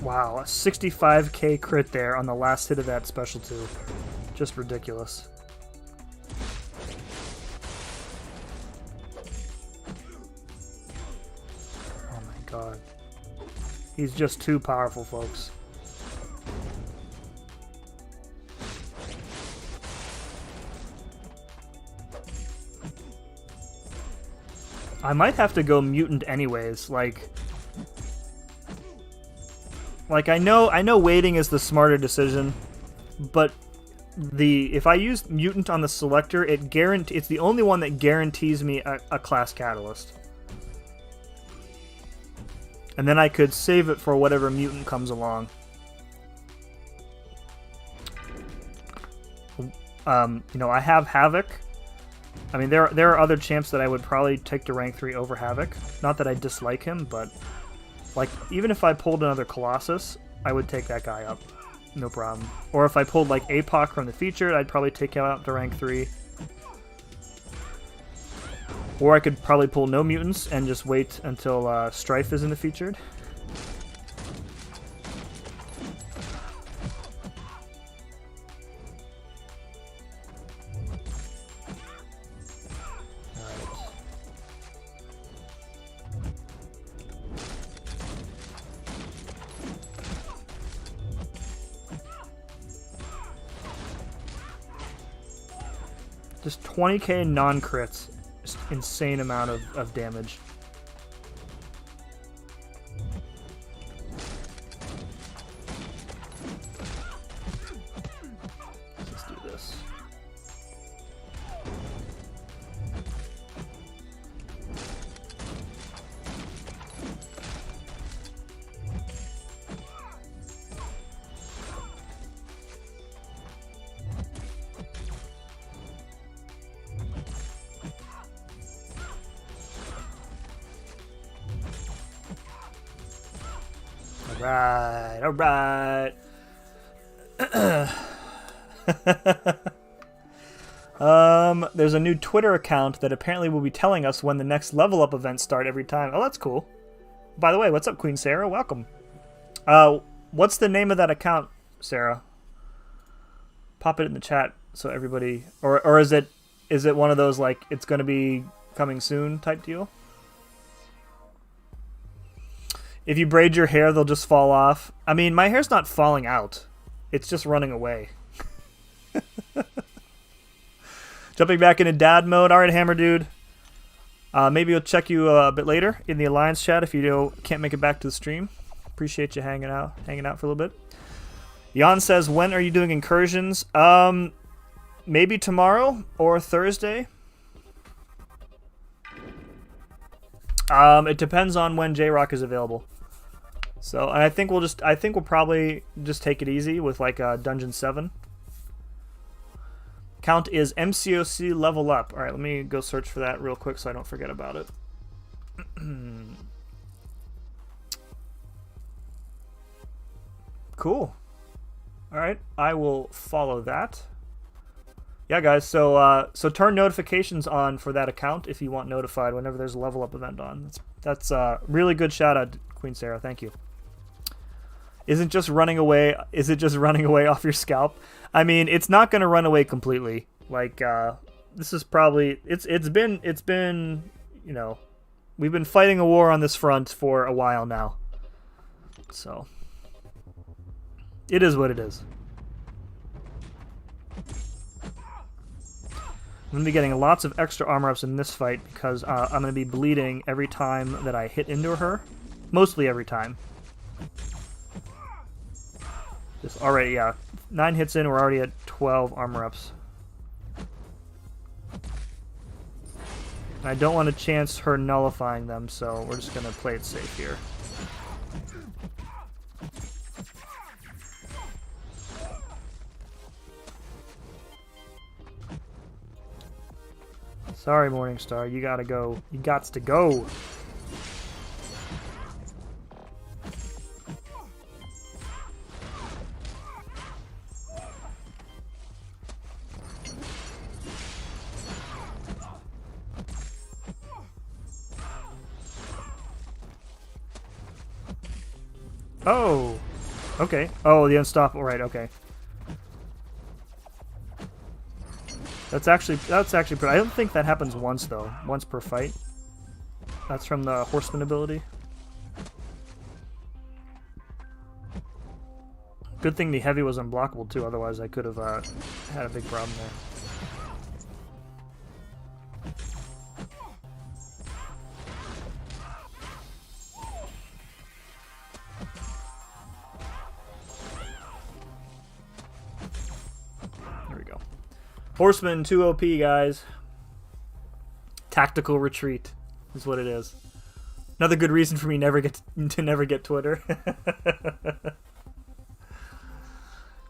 A: Wow, a 65k crit there on the last hit of that special 2. Just ridiculous. Oh my god. He's just too powerful, folks. I might have to go mutant anyways, like I know waiting is the smarter decision, but if I use mutant on the selector, it's the only one that guarantees me a class catalyst. And then I could save it for whatever mutant comes along. You know, I have Havoc. I mean, there are other champs that I would probably take to rank 3 over Havoc. Not that I dislike him, but like even if I pulled another Colossus, I would take that guy up. No problem. Or if I pulled like APOC from the featured, I'd probably take him out to rank 3. Or I could probably pull no mutants and just wait until Strife is in the featured. Just 20k non-crits. Just insane amount of damage. Let's do this. All right. There's a new Twitter account that apparently will be telling us when the next level up events start every time. Oh, that's cool. By the way, what's up, Queen Sarah? Welcome. What's the name of that account, Sarah? Pop it in the chat so everybody, or is it one of those like it's going to be coming soon type deal? If you braid your hair, they'll just fall off. I mean, my hair's not falling out. It's just running away. Jumping back into dad mode. All right, Hammer Dude. Maybe we'll check you a bit later in the Alliance chat if you can't make it back to the stream. Appreciate you hanging out for a little bit. Jan says, when are you doing incursions? Maybe tomorrow or Thursday. It depends on when J-Rock is available. So, and I think we'll probably just take it easy with like Dungeon 7. Count is MCOC level up. All right, let me go search for that real quick so I don't forget about it. Cool. All right, I will follow that. Yeah, guys, so turn notifications on for that account if you want notified whenever there's a level up event on. That's a really good shout out, Queen Sarah. Thank you. Is it just running away off your scalp? I mean, it's not going to run away completely. Like this is probably it's been, you know, we've been fighting a war on this front for a while now. So it is what it is. I'm going to be getting lots of extra armor ups in this fight because I'm going to be bleeding every time that I hit into her. Mostly every time. Just already, yeah. 9 hits in, we're already at 12 armor ups. And I don't want to chance her nullifying them, so we're just going to play it safe here. Sorry, Morningstar, you gotta go. You gots to go. Oh, Okay. Oh, the unstoppable. Right. Okay. That's actually pretty. I don't think that happens once though. Once per fight. That's from the Horseman ability. Good thing the heavy was unblockable too. Otherwise, I could have had a big problem there. Horseman 2 OP, guys. Tactical retreat is what it is. Another good reason for me to never get Twitter.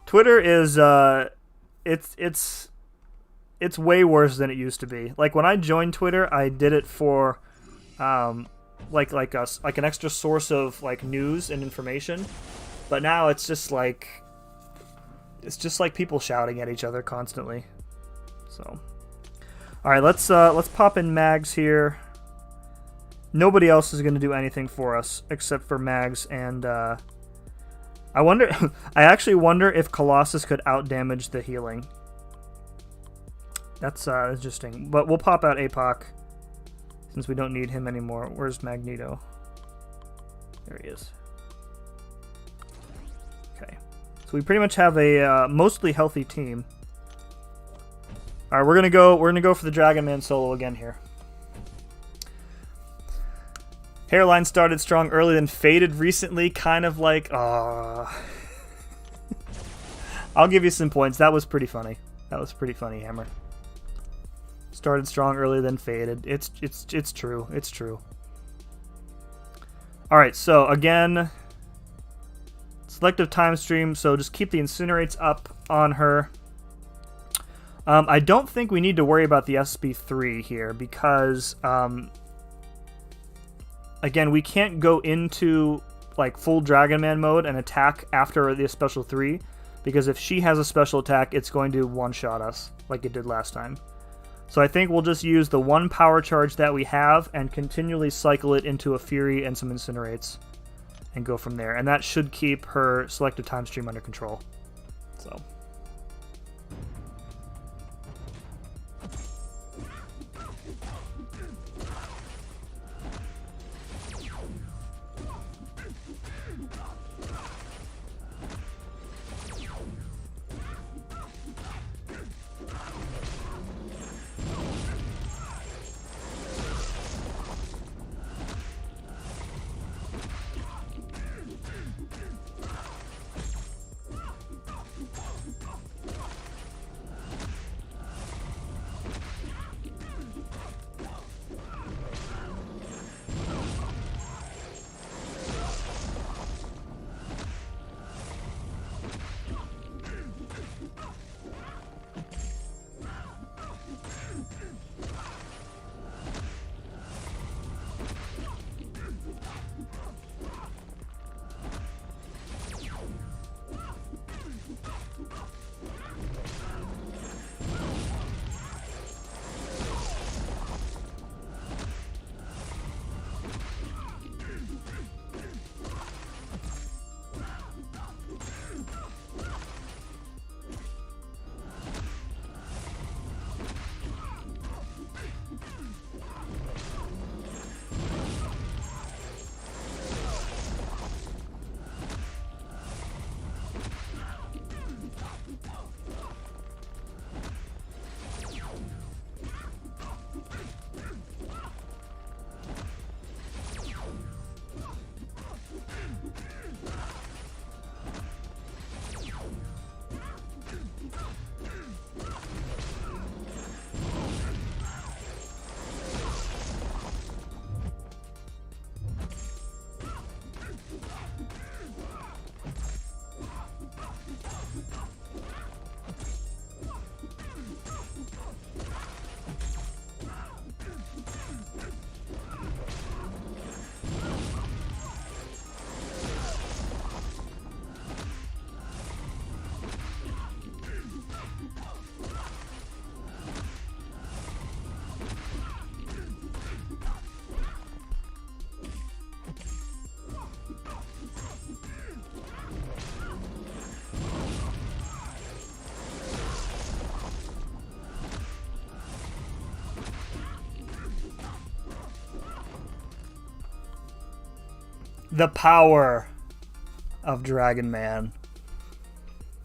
A: Twitter is it's way worse than it used to be. Like when I joined Twitter, I did it for like an extra source of like news and information. But now it's just like people shouting at each other constantly. So, all right, let's pop in Mags here. Nobody else is going to do anything for us except for Mags, and I actually wonder if Colossus could outdamage the healing. That's interesting. But we'll pop out APOC since we don't need him anymore. Where's Magneto? There he is. Okay, so we pretty much have a mostly healthy team. All right, we're gonna go for the Dragon Man solo again here. Hairline started strong early, then faded recently. Kind of like, I'll give you some points. That was pretty funny. That was pretty funny, Hammer. Started strong early, then faded. It's true. It's true. All right, so again, selective time stream. So just keep the incinerates up on her. I don't think we need to worry about the SB3 here because, again, we can't go into like full Dragon Man mode and attack after the special 3 because if she has a special attack, it's going to one-shot us like it did last time. So I think we'll just use the one power charge that we have and continually cycle it into a Fury and some Incinerates and go from there. And that should keep her selective time stream under control. So... The power of Dragon Man.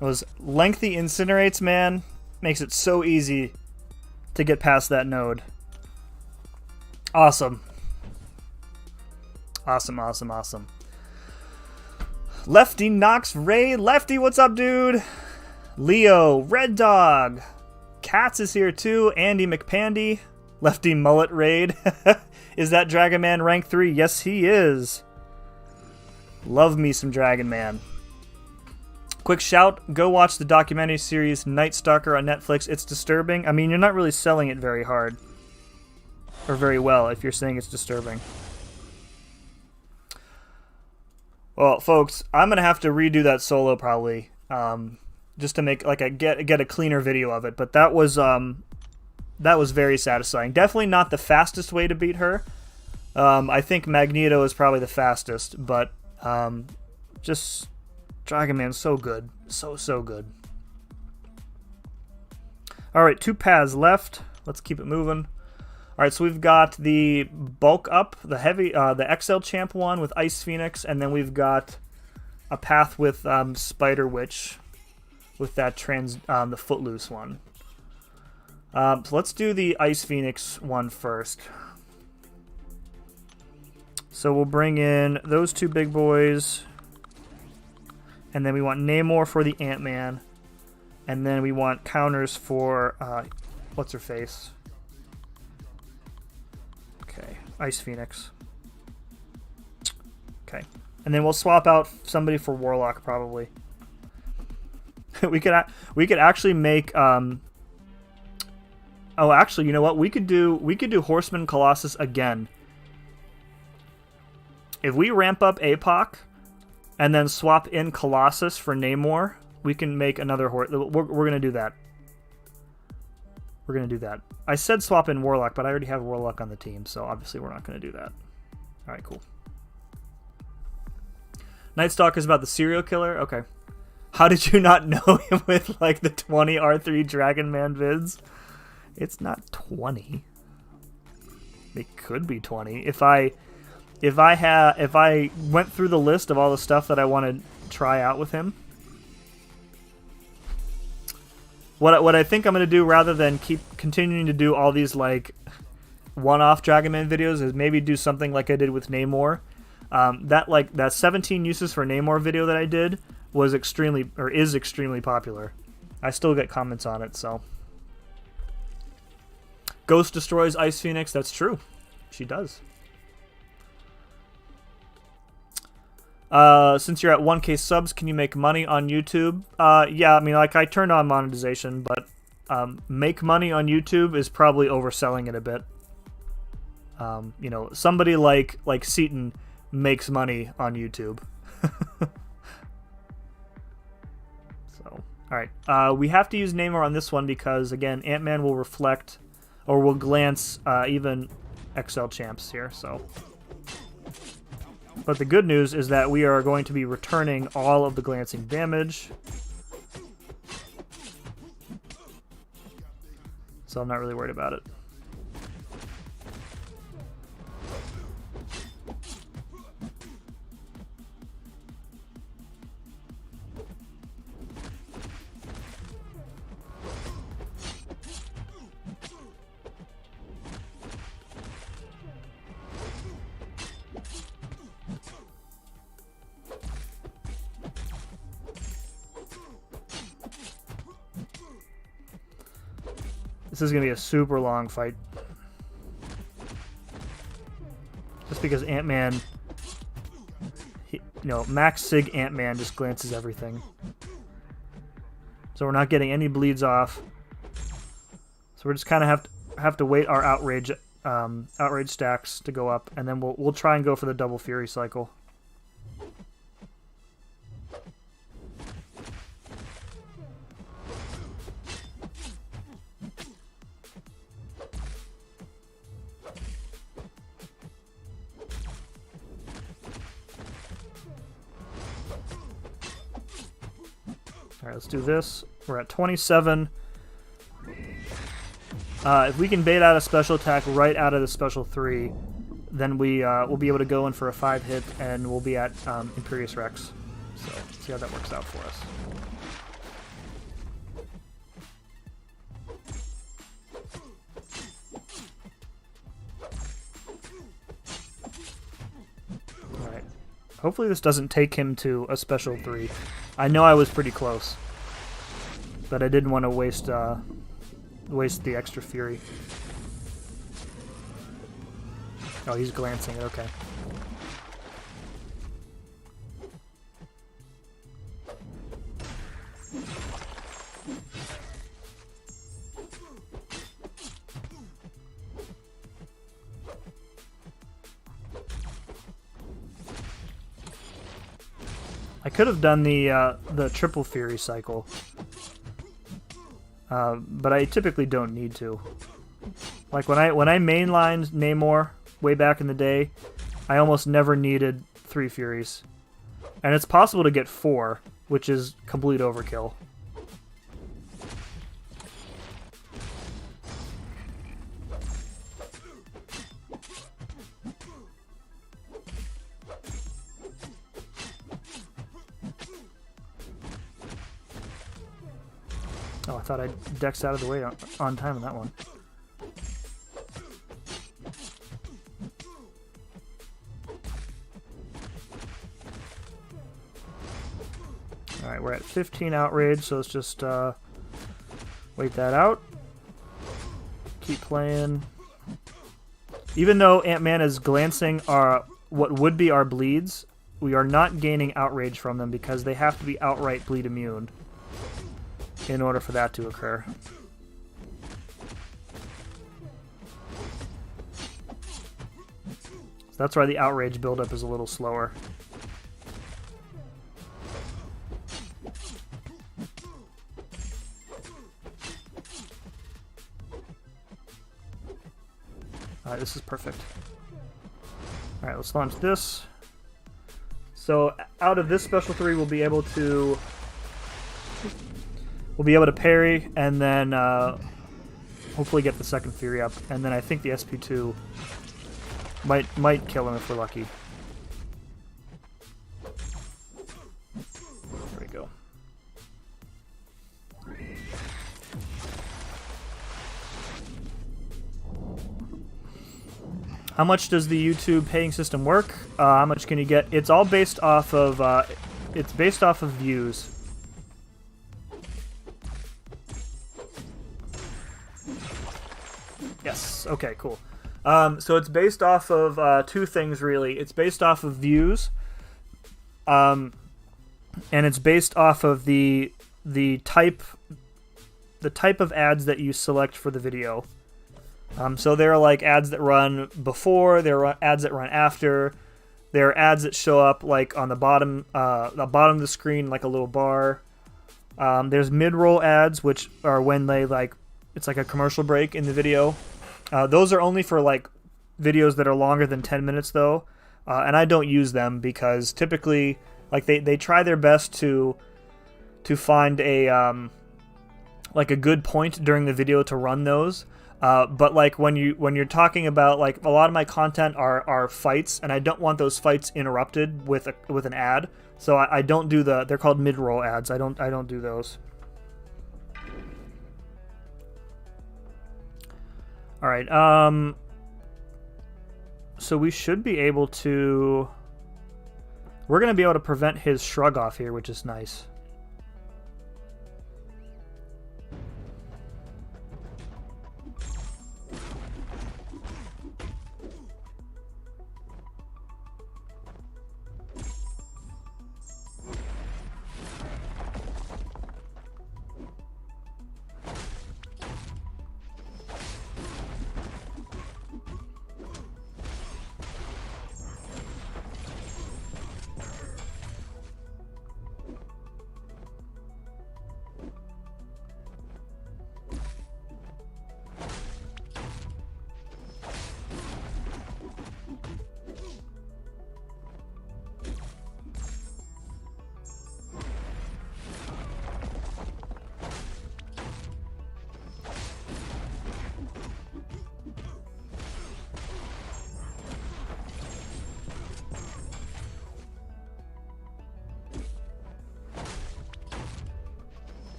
A: Those lengthy incinerates, man, makes it so easy to get past that node. Awesome. Awesome, awesome, awesome. Lefty knocks Ray. Lefty, what's up, dude? Leo, Red Dog. Katz is here too. Andy McPandy. Lefty Mullet Raid. Is that Dragon Man rank 3? Yes, he is. Love me some Dragon Man. Quick shout, go watch the documentary series Night Stalker on Netflix. It's disturbing. I mean, you're not really selling it very hard. Or very well if you're saying it's disturbing. Well, folks, I'm going to have to redo that solo probably. Just to make like get a cleaner video of it. But that was very satisfying. Definitely not the fastest way to beat her. I think Magneto is probably the fastest, but just Dragon Man's so good. So good. Alright, 2 paths left. Let's keep it moving. Alright, so we've got the bulk up, the heavy, the XL Champ one with Ice Phoenix, and then we've got a path with Spider Witch with that the Footloose one. So let's do the Ice Phoenix one first. So we'll bring in those 2 big boys. And then we want Namor for the Ant-Man. And then we want counters for, what's her face? Okay, Ice Phoenix. Okay. And then we'll swap out somebody for Warlock, probably. we could actually make, oh, actually, you know what? We could do Horseman Colossus again. If we ramp up APOC and then swap in Colossus for Namor, we can make another horse. We're going to do that. We're going to do that. I said swap in Warlock, but I already have Warlock on the team, so obviously we're not going to do that. All right, cool. Night Stalker is about the serial killer? Okay. How did you not know him with, like, the 20 R3 Dragon Man vids? It's not 20. It could be 20. If I went through the list of all the stuff that I want to try out with him, what I think I'm going to do, rather than keep continuing to do all these like one-off Dragon Man videos, is maybe do something like I did with Namor. That 17 uses for Namor video that I did was is extremely popular. I still get comments on it. So Ghost destroys Ice Phoenix. That's true. She does. Since you're at 1K subs, can you make money on YouTube? Yeah, I mean, like, I turned on monetization, but make money on YouTube is probably overselling it a bit. You know, somebody like Seaton makes money on YouTube. So, alright. We have to use Namor on this one because, again, Ant-Man will reflect, or will glance, even XL champs here, so... But the good news is that we are going to be returning all of the glancing damage. So I'm not really worried about it. This is going to be a super long fight. Just because Ant-Man, Max Sig Ant-Man just glances everything. So we're not getting any bleeds off. So we're just kind of have to wait our outrage stacks to go up, and then we'll try and go for the double Fury cycle. Alright, let's do this. We're at 27. If we can bait out a special attack right out of the special 3, then we'll be able to go in for a 5-hit, and we'll be at Imperious Rex. So see how that works out for us. Alright. Hopefully this doesn't take him to a special 3. I know I was pretty close, but I didn't want to waste the extra fury. Oh, he's glancing it, okay. I could have done the triple fury cycle, but I typically don't need to. Like when I mainlined Namor way back in the day, I almost never needed 3 furies, and it's possible to get 4, which is complete overkill. Oh, I thought I dexed out of the way on time on that one. Alright, we're at 15 outrage, so let's just wait that out. Keep playing. Even though Ant-Man is glancing what would be our bleeds, we are not gaining outrage from them because they have to be outright bleed immune in order for that to occur. So that's why the outrage buildup is a little slower. Alright, this is perfect. Alright, let's launch this. So out of this special 3, we'll be able to parry, and then hopefully get the second Fury up, and then I think the SP2 might kill him if we're lucky. There we go. How much does the YouTube paying system work? How much can you get? It's all based off of views. Yes. Okay. Cool. So it's based off of 2 things really. It's based off of views, and it's based off of the type of ads that you select for the video. So there are like ads that run before, there are ads that run after, there are ads that show up like on the bottom of the screen like a little bar. There's mid-roll ads, which are when they it's like a commercial break in the video. Those are only for like videos that are longer than 10 minutes though, and I don't use them because typically like they try their best to find a like a good point during the video to run those. But like when you're talking about like a lot of my content are fights, and I don't want those fights interrupted with an ad, so I don't do they're called mid-roll ads. I don't do those. All right. So we should be able to. We're gonna be able to prevent his shrug off here, which is nice.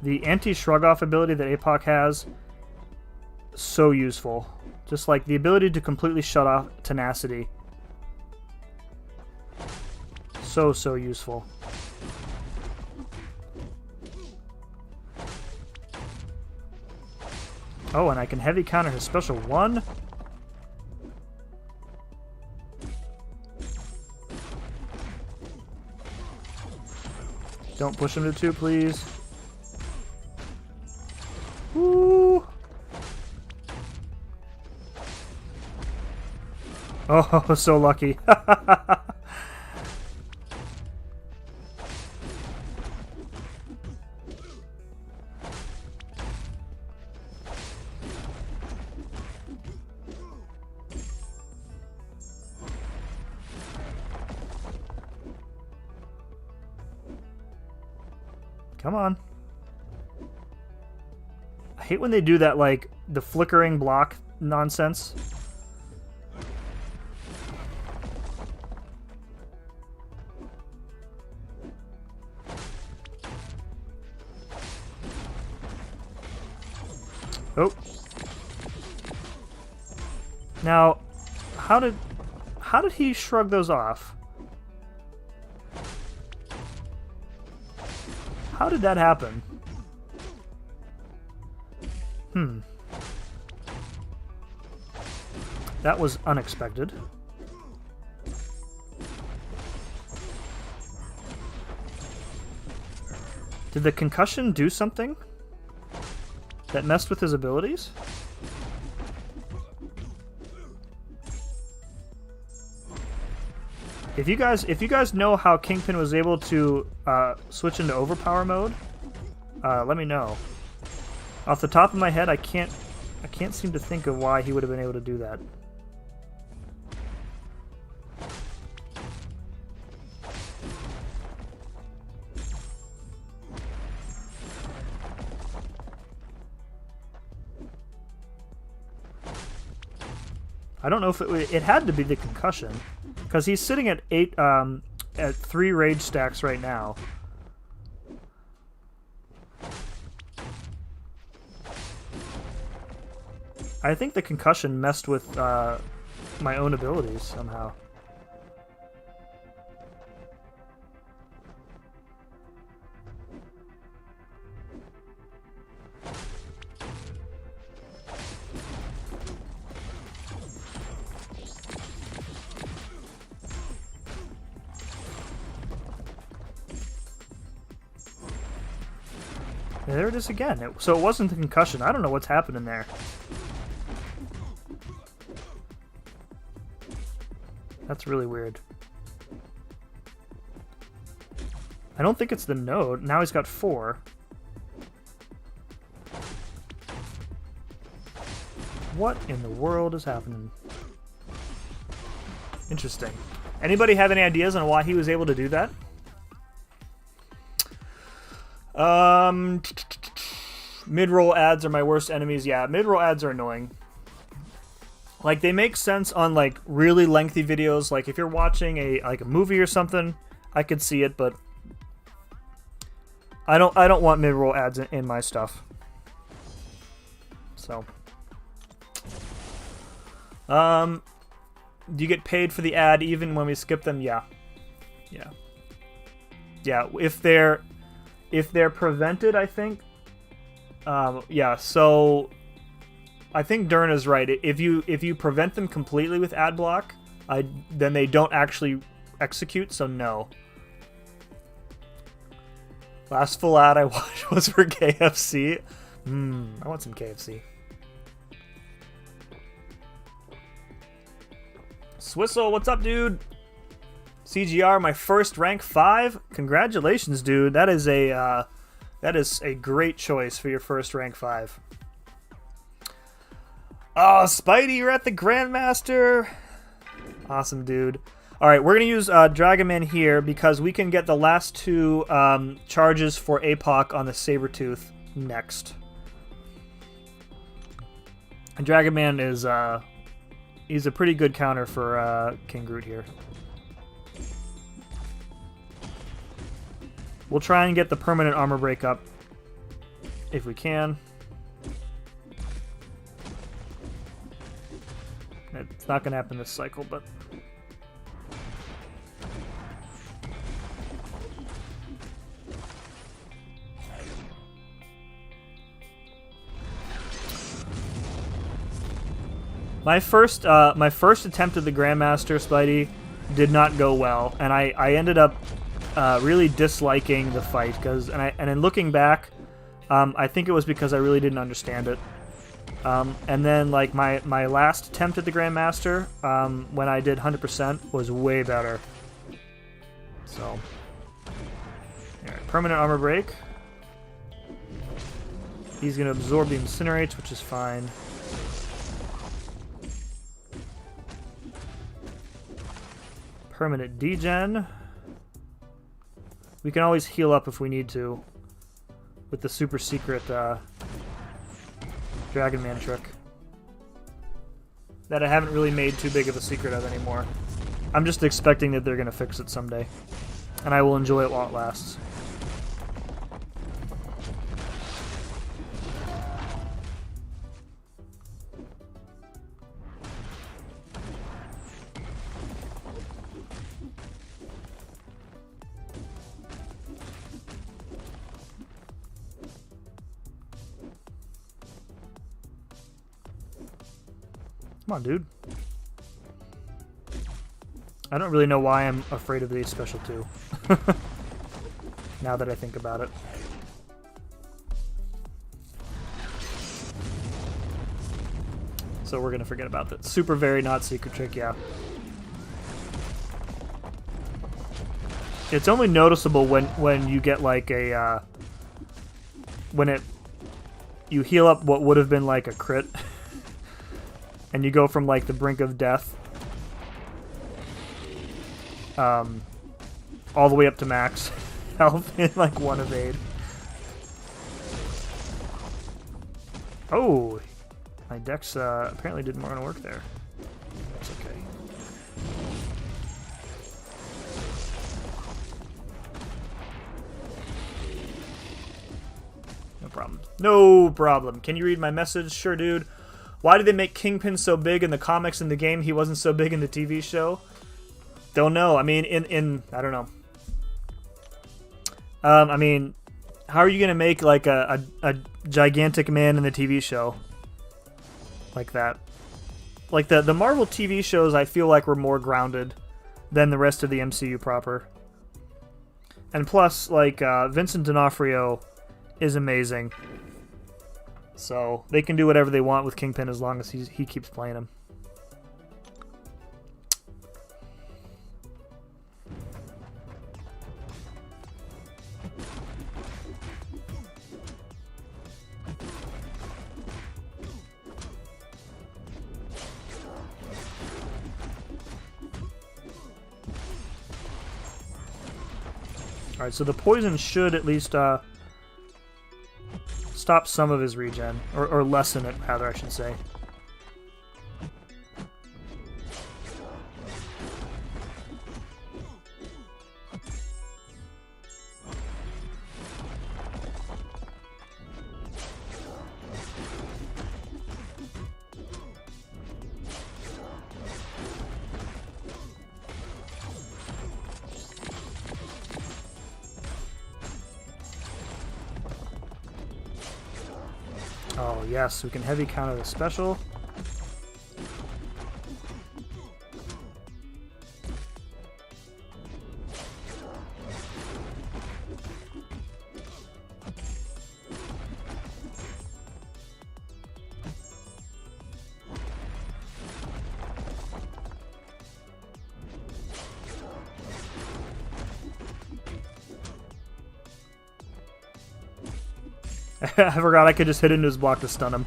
A: The anti-shrug off ability that APOC has, so useful. Just like the ability to completely shut off tenacity. So useful. Oh, and I can heavy counter his special 1. Don't push him to 2, please. Woo! Oh, so lucky. Come on. I hate when they do that, like, the flickering block nonsense. Oh. Now, how did he shrug those off? How did that happen? That was unexpected. Did the concussion do something that messed with his abilities? If you guys know how Kingpin was able to switch into overpower mode, let me know. Off the top of my head, I can't seem to think of why he would have been able to do that. I don't know if it had to be the concussion, because he's sitting at 3 rage stacks right now. I think the concussion messed with my own abilities somehow. Yeah, there it is again. So it wasn't the concussion. I don't know what's happening there. That's really weird. I don't think it's the node. Now he's got 4. What in the world is happening? Interesting. Anybody have any ideas on why he was able to do that? Mid-roll ads are my worst enemies. Yeah, mid-roll ads are annoying. Like, they make sense on, like, really lengthy videos. Like, if you're watching a movie or something, I could see it, but I don't want mid-roll ads in my stuff. So, do you get paid for the ad even when we skip them? Yeah. If they're prevented, I think. Yeah. So, I think Dern is right. If you prevent them completely with ad block, then they don't actually execute. So no. Last full ad I watched was for KFC. I want some KFC. Swissel, what's up, dude? CGR, my first rank 5. Congratulations, dude. That is a great choice for your first rank 5. Oh, Spidey, you're at the Grandmaster. Awesome, dude. All right, we're gonna use Dragon Man here because we can get the last 2 charges for APOC on the Sabretooth next. And Dragon Man is he's a pretty good counter for King Groot here. We'll try and get the permanent armor break up. if we can. It's not going to happen this cycle, but... My first attempt at the Grandmaster Spidey did not go well, and I ended up really disliking the fight and in looking back, I think it was because I really didn't understand it. And then like my last attempt at the Grandmaster, when I did 100%, was way better. So, all right, permanent armor break. He's gonna absorb the incinerates, which is fine. Permanent degen. We can always heal up if we need to with the super secret Dragon Man trick that I haven't really made too big of a secret of anymore. I'm just expecting that they're going to fix it someday, and I will enjoy it while it lasts. Come on, dude. I don't really know why I'm afraid of these special 2. Now that I think about it. So we're going to forget about that. Super very not secret trick, yeah. It's only noticeable when you get like a... you heal up what would have been like a crit. And you go from like the brink of death all the way up to max health in like 1 evade. Oh, my dex apparently didn't want to work there. That's okay. No problem. No problem. Can you read my message? Sure, dude. Why did they make Kingpin so big in the comics and the game? He wasn't so big in the TV show. Don't know. I mean, I don't know. I mean, how are you gonna make like a gigantic man in the TV show like that? Like the Marvel TV shows, I feel like were more grounded than the rest of the MCU proper. And plus, like Vincent D'Onofrio is amazing. So they can do whatever they want with Kingpin as long as he keeps playing him. Alright, so the poison should at least stop some of his regen, or lessen it, rather, I should say. Oh, yes, we can heavy counter the special. I forgot I could just hit into his block to stun him.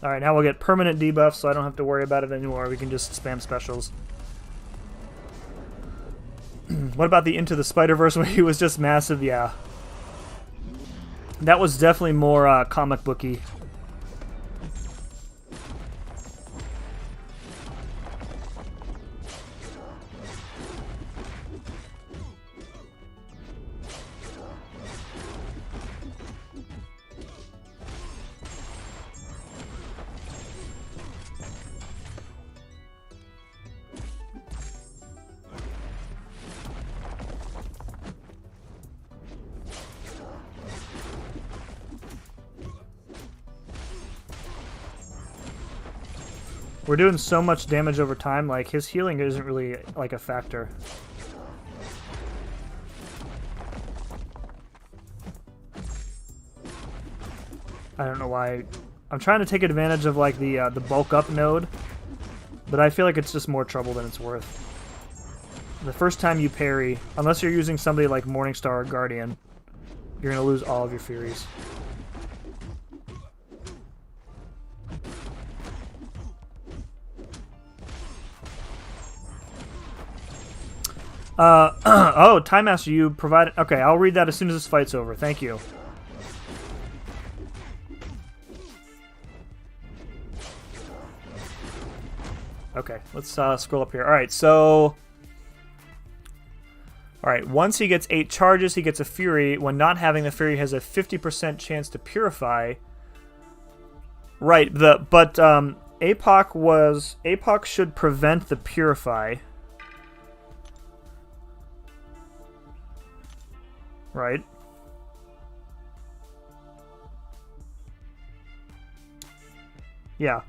A: Alright, now we'll get permanent debuffs, so I don't have to worry about it anymore. We can just spam specials. What about the Into the Spider-Verse where he was just massive? Yeah. That was definitely more comic booky. We're doing so much damage over time, like, his healing isn't really, like, a factor. I don't know why. I'm trying to take advantage of, like, the bulk up node, but I feel like it's just more trouble than it's worth. The first time you parry, unless you're using somebody like Morningstar or Guardian, you're going to lose all of your Furies. Oh, Time Master, you provided... Okay, I'll read that as soon as this fight's over. Thank you. Okay, let's scroll up here. Alright, so... Alright, once he gets 8 charges, he gets a Fury. When not having the Fury, he has a 50% chance to Purify. Right, but APOC should prevent the Purify. Right. Yeah.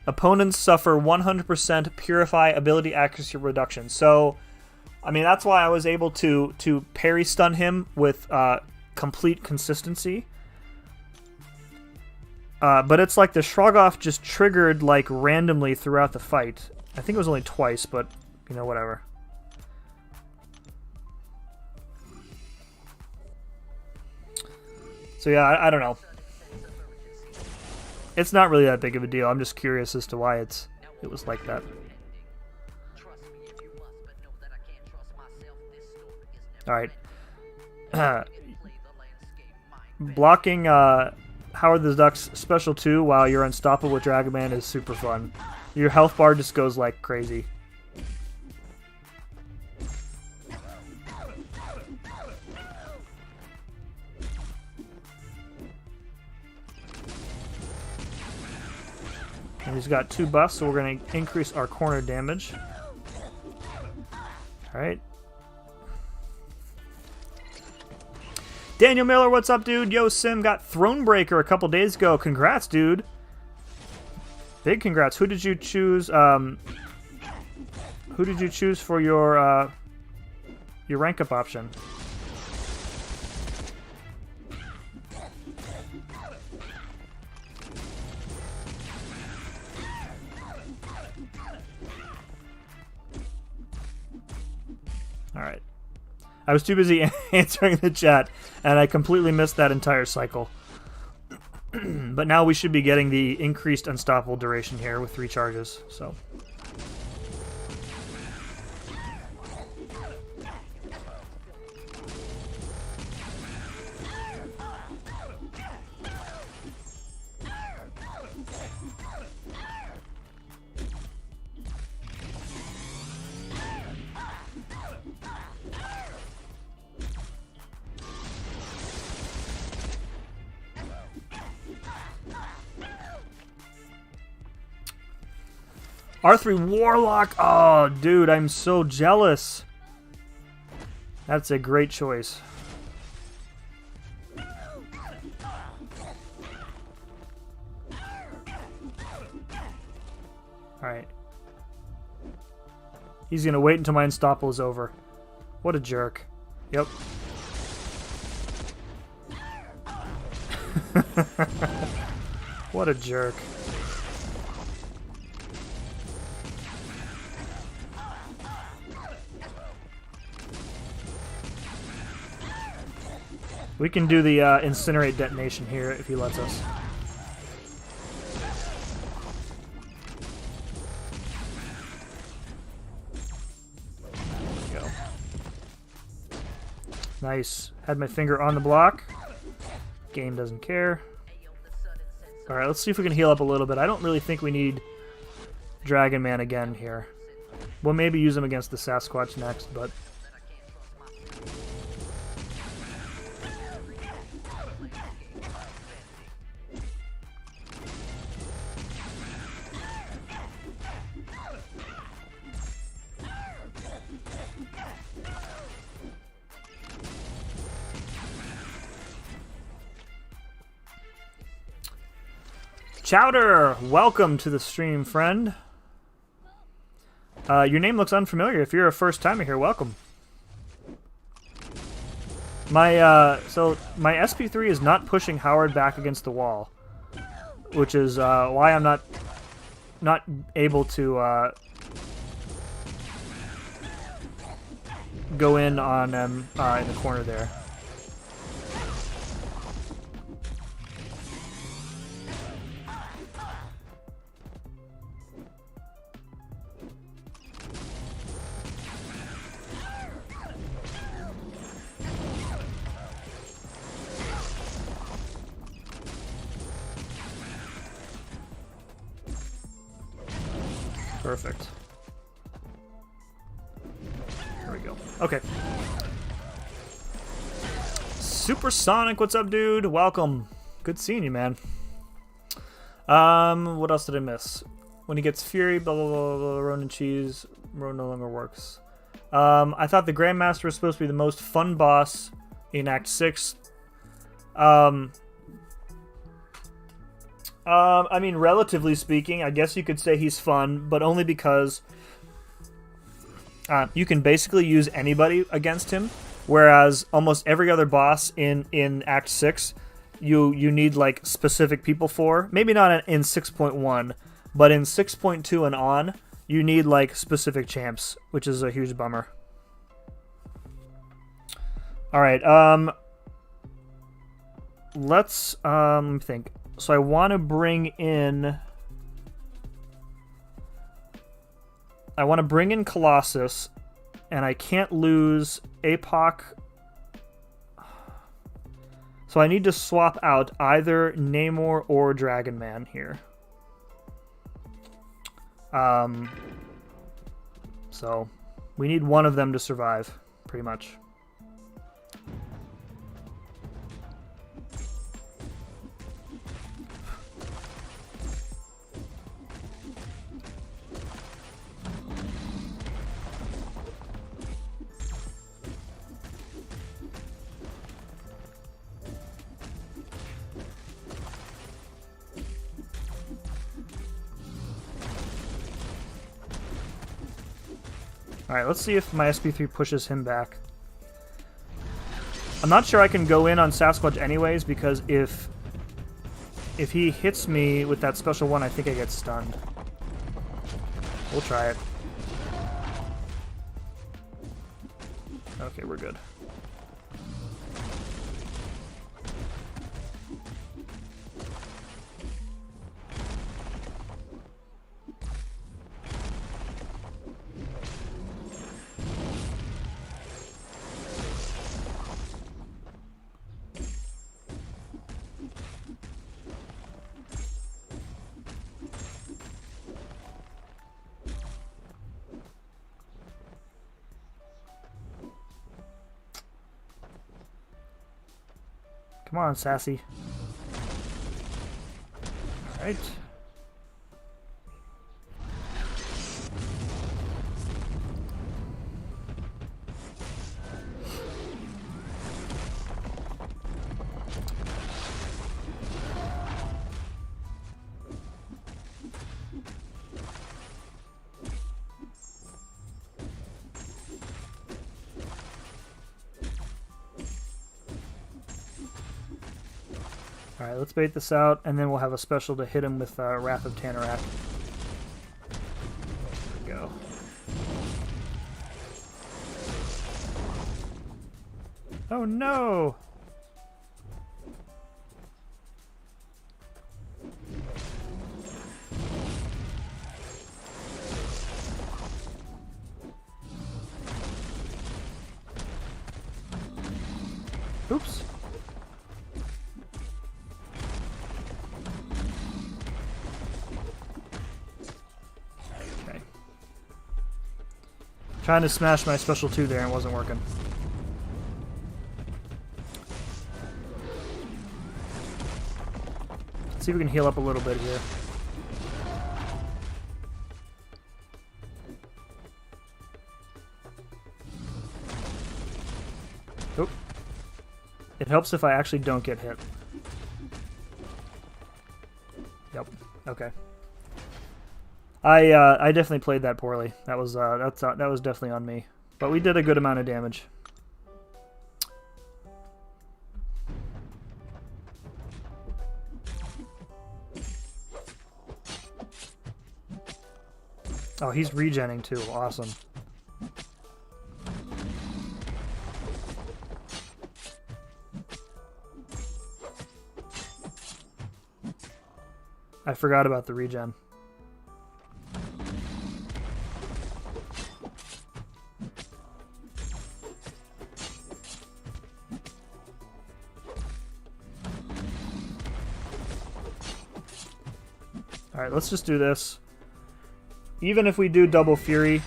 A: Opponents suffer 100% Purify ability accuracy reduction. So, I mean, that's why I was able to parry stun him with complete consistency. But it's like the Shrug-Off just triggered like randomly throughout the fight. I think it was only twice, but, you know, whatever. So yeah, I don't know. It's not really that big of a deal. I'm just curious as to why it was like that. Alright. Blocking Howard the Duck's special 2 while you're unstoppable with Dragon Man is super fun. Your health bar just goes like crazy. And he's got 2 buffs, so we're going to increase our corner damage. Alright. Daniel Miller, what's up, dude? Yo, Sim got Thronebreaker a couple days ago. Congrats, dude. Big congrats. Who did you choose? Who did you choose for your rank up option? Alright. I was too busy answering the chat, and I completely missed that entire cycle. But now we should be getting the increased unstoppable duration here with 3 charges, so... R3 Warlock! Oh, dude, I'm so jealous. That's a great choice. Alright. He's gonna wait until my unstoppable is over. What a jerk. Yep. What a jerk. We can do the incinerate detonation here if he lets us. There we go. Nice. Had my finger on the block. Game doesn't care. Alright, let's see if we can heal up a little bit. I don't really think we need Dragon Man again here. We'll maybe use him against the Sasquatch next, but... Chowder, welcome to the stream, friend. Your name looks unfamiliar. If you're a first timer here, welcome. So my SP3 is not pushing Howard back against the wall, which is why I'm not able to go in on him in the corner there. Perfect. Here we go. Okay. Supersonic, what's up, dude? Welcome. Good seeing you, man. What else did I miss? When he gets Fury, blah, blah, blah, blah, Ronin Cheese, Ronin no longer works. I thought the Grandmaster was supposed to be the most fun boss in Act 6. I mean, relatively speaking, I guess you could say he's fun, but only because you can basically use anybody against him, whereas almost every other boss in Act 6, you need, like, specific people for. Maybe not in 6.1, but in 6.2 and on, you need, like, specific champs, which is a huge bummer. Alright, let's think. So I want to bring in... I want to bring in Colossus, and I can't lose APOC. So I need to swap out either Namor or Dragon Man here. So we need one of them to survive, pretty much. Alright, let's see if my SP3 pushes him back. I'm not sure I can go in on Sasquatch anyways, because if he hits me with that special one, I think I get stunned. We'll try it. Okay, we're good. Come on, Sassy. Alright. Alright, let's bait this out, and then we'll have a special to hit him with Wrath of Tanarak. There we go. Oh no! Oops. Trying to smash my special 2 there and wasn't working. Let's see if we can heal up a little bit here. Oop. It helps if I actually don't get hit. Yep. Okay. I definitely played that poorly. That was that was definitely on me. But we did a good amount of damage. Oh, he's regenning too. Awesome. I forgot about the regen. Alright, let's just do this. Even if we do double Fury,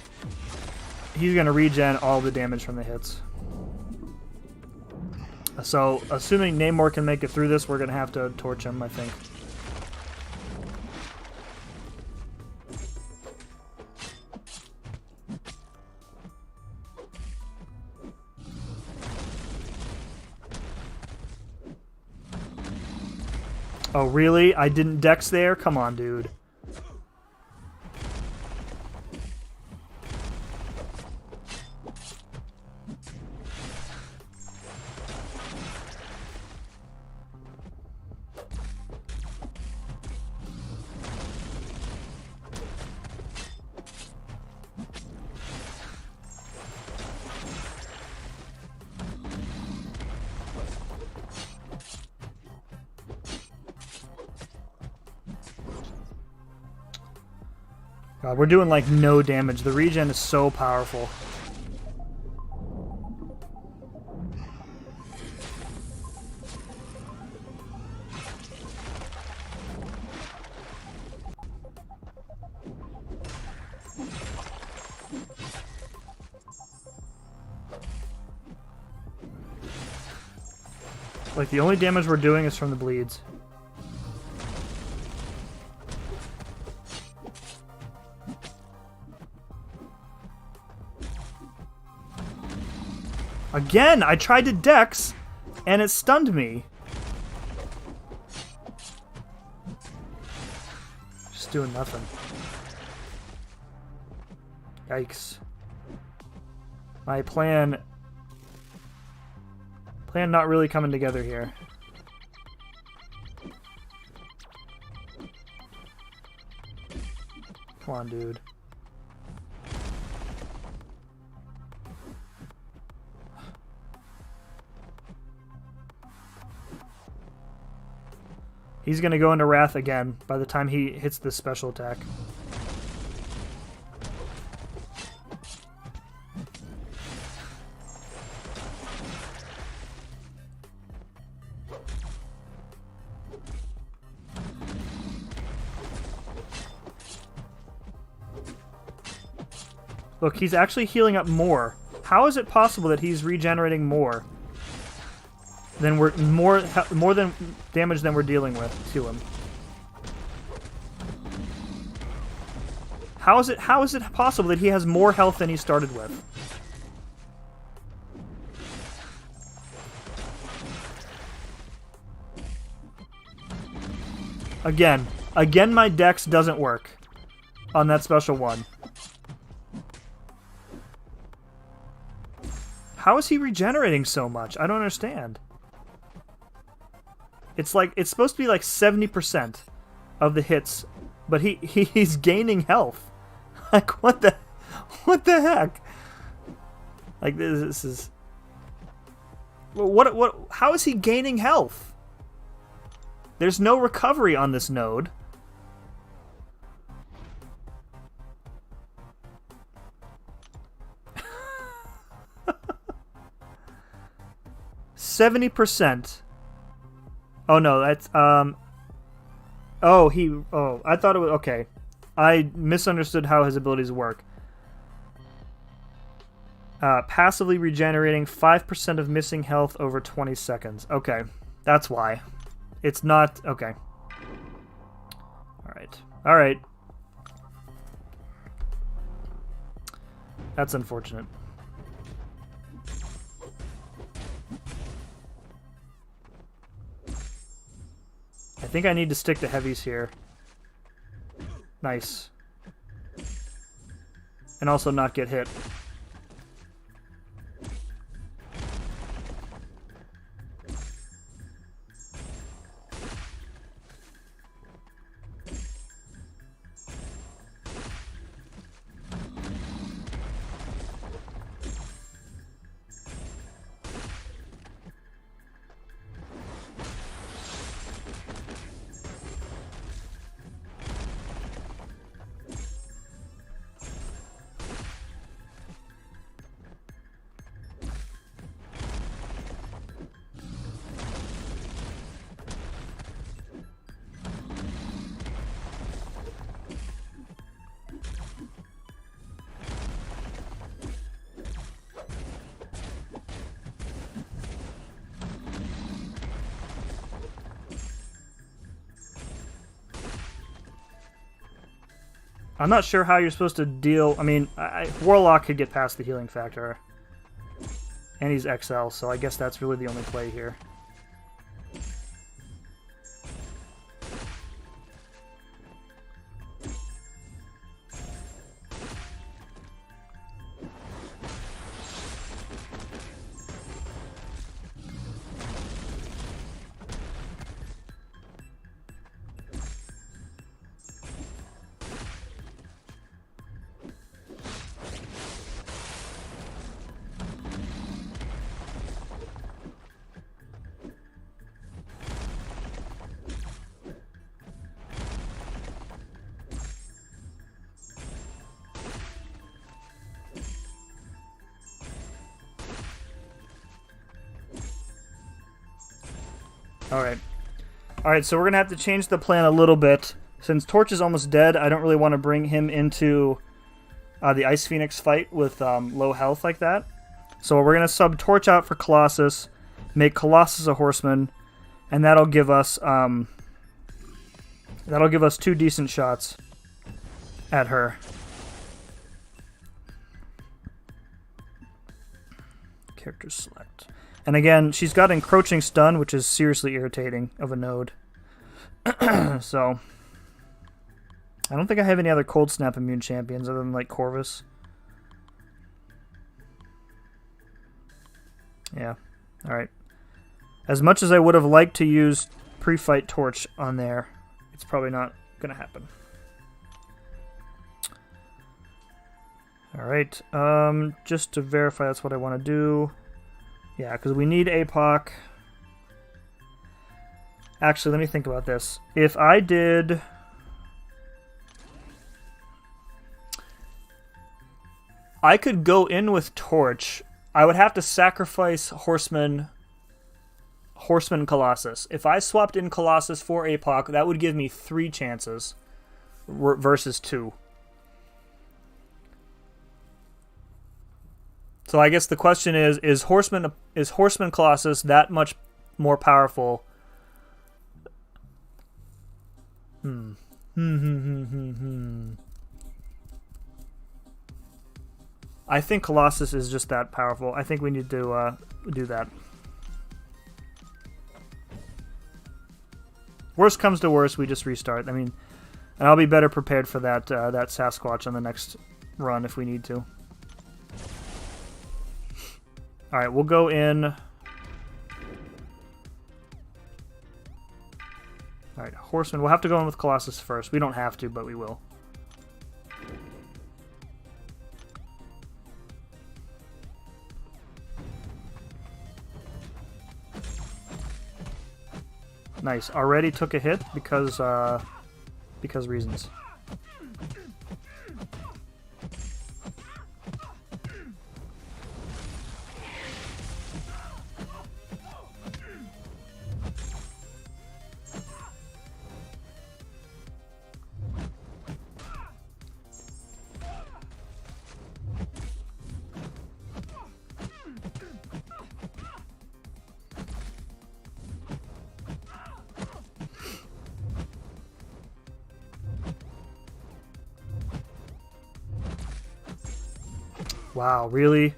A: he's going to regen all the damage from the hits. So, assuming Namor can make it through this, we're going to have to torch him, I think. Oh, really? I didn't Dex there? Come on, dude. God, we're doing like no damage. The regen is so powerful. Like the only damage we're doing is from the bleeds. Again, I tried to Dex, and it stunned me. Just doing nothing. Yikes. My plan not really coming together here. Come on, dude. He's going to go into Wrath again by the time he hits this special attack. Look, he's actually healing up more. How is it possible that he's regenerating more? Then we're more than damage than we're dealing with to him. How is it possible that he has more health than he started with? Again my Dex doesn't work on that special one. How is he regenerating so much? I don't understand. It's like it's supposed to be like 70% of the hits, but he's gaining health. Like what the heck? Like this is what how is he gaining health? There's no recovery on this node. %. Oh no, that's I thought it was okay. I misunderstood how his abilities work. Passively regenerating 5% of missing health over 20 seconds. Okay, that's why. It's not okay. All right. That's unfortunate. I think I need to stick to heavies here. Nice. and also not get hit. I'm not sure how you're supposed to deal... I mean, Warlock could get past the healing factor. And he's XL, so I guess that's really the only play here. Alright, so we're going to have to change the plan a little bit. Since Torch is almost dead, I don't really want to bring him into the Ice Phoenix fight with low health like that. So we're going to sub Torch out for Colossus, make Colossus a Horseman, and that'll give us 2 decent shots at her. Character select. And again, she's got Encroaching Stun, which is seriously irritating of a node. So, I don't think I have any other Cold Snap immune champions other than, like, Corvus. Yeah, alright. As much as I would have liked to use pre-fight Torch on there, it's probably not going to happen. Alright, just to verify that's what I want to do. Yeah, because we need APOC. Actually, let me think about this. If I did... I could go in with Torch. I would have to sacrifice Horseman Colossus. If I swapped in Colossus for APOC, that would give me 3 chances versus 2. So I guess the question is Horseman Colossus that much more powerful? I think Colossus is just that powerful. I think we need to do that. Worst comes to worst, we just restart. I mean, and I'll be better prepared for that that Sasquatch on the next run if we need to. Alright, we'll go in. Alright, Horseman. We'll have to go in with Colossus first. We don't have to, but we will. Nice. Already took a hit because reasons. Wow, really?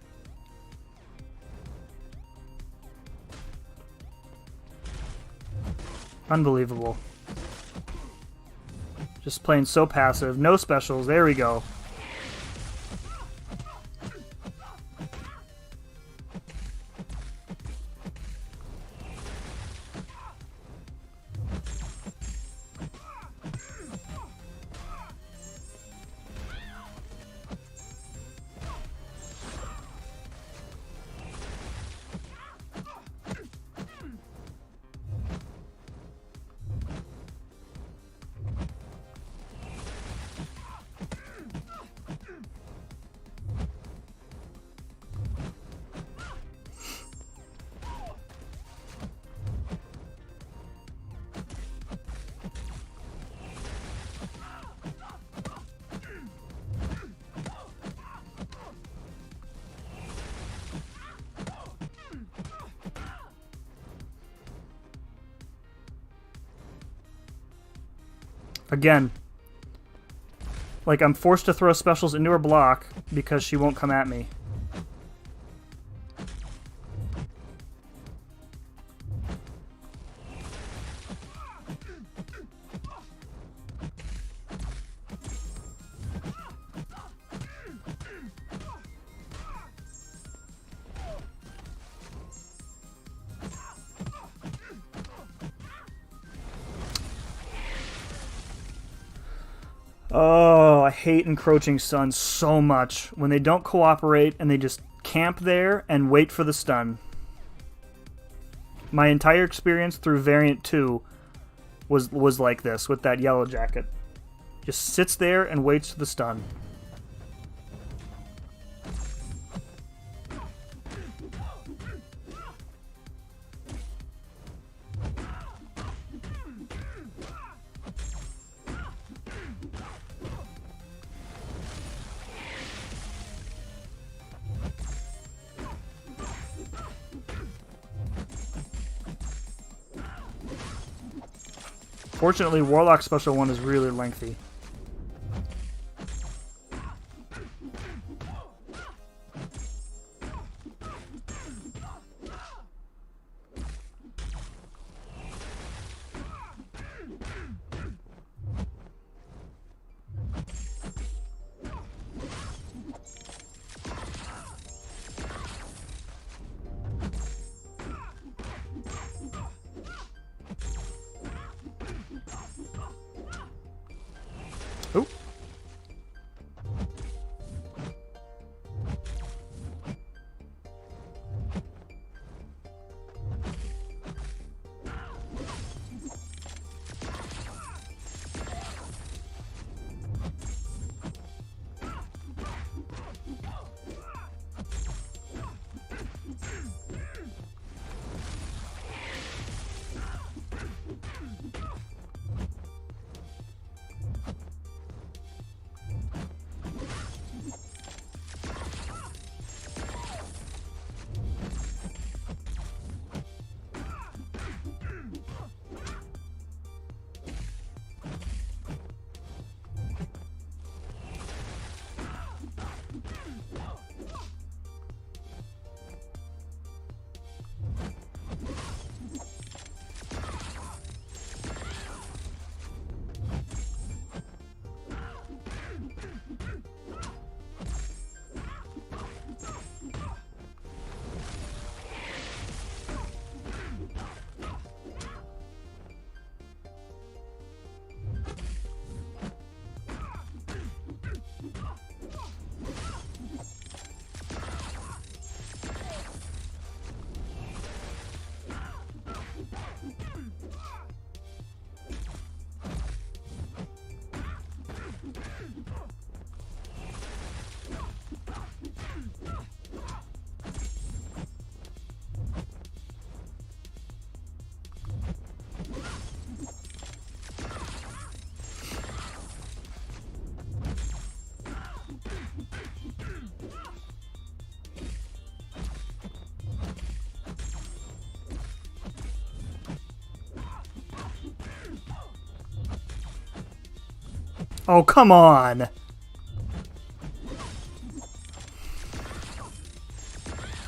A: Unbelievable. Just playing so passive. No specials. There we go. Again, like I'm forced to throw specials into her block because she won't come at me. Oh, I hate encroaching suns so much when they don't cooperate and they just camp there and wait for the stun. My entire experience through Variant 2 was like this with that yellow jacket. Just sits there and waits for the stun. Fortunately, Warlock Special 1 is really lengthy. Oh. Oh, come on!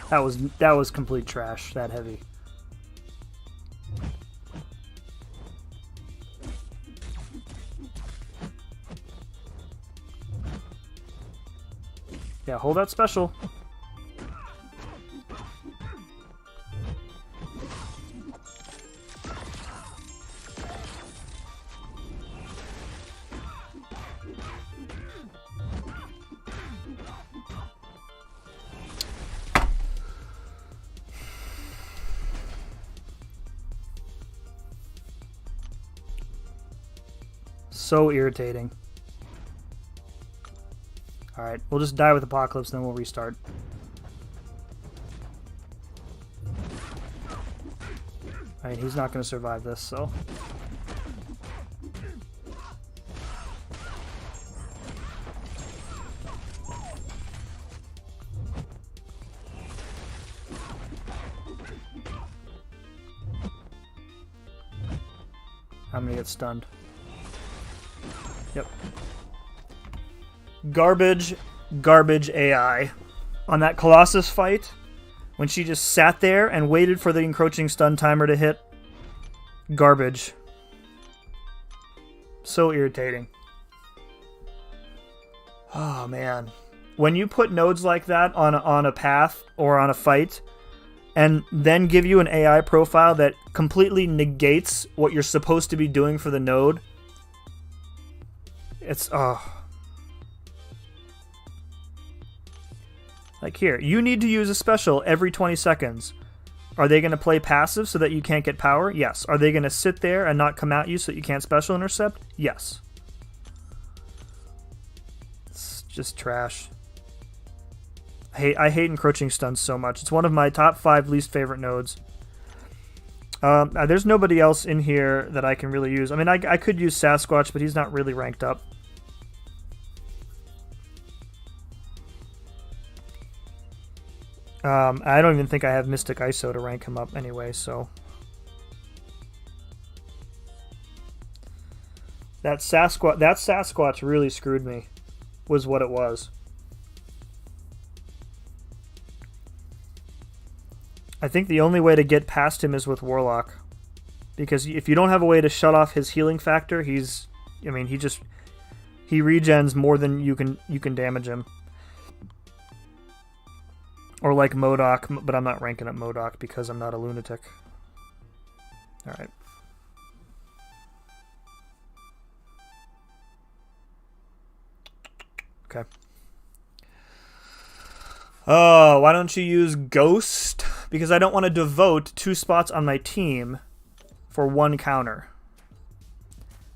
A: That was complete trash, that heavy. Yeah, hold that special. So irritating. Alright, we'll just die with Apocalypse, then we'll restart. Alright, he's not going to survive this, so... I'm going to get stunned. Yep. Garbage AI. On that Colossus fight, when she just sat there and waited for the encroaching stun timer to hit. Garbage. So irritating. Oh, man. When you put nodes like that on a path or on a fight, and then give you an AI profile that completely negates what you're supposed to be doing for the node, it's, like here, you need to use a special every 20 seconds. Are they going to play passive so that you can't get power? Yes. Are they going to sit there and not come at you so that you can't special intercept? Yes. It's just trash. I hate encroaching stuns so much. It's one of my top 5 least favorite nodes. There's nobody else in here that I can really use. I mean, I could use Sasquatch, but he's not really ranked up. I don't even think I have Mystic ISO to rank him up anyway, so... That Sasquatch really screwed me, was what it was. I think the only way to get past him is with Warlock. Because if you don't have a way to shut off his healing factor, he regens more than you can damage him. Or like MODOK, but I'm not ranking up MODOK because I'm not a lunatic. Alright. Okay. Oh, why don't you use Ghost? Because I don't want to devote 2 spots on my team for 1 counter.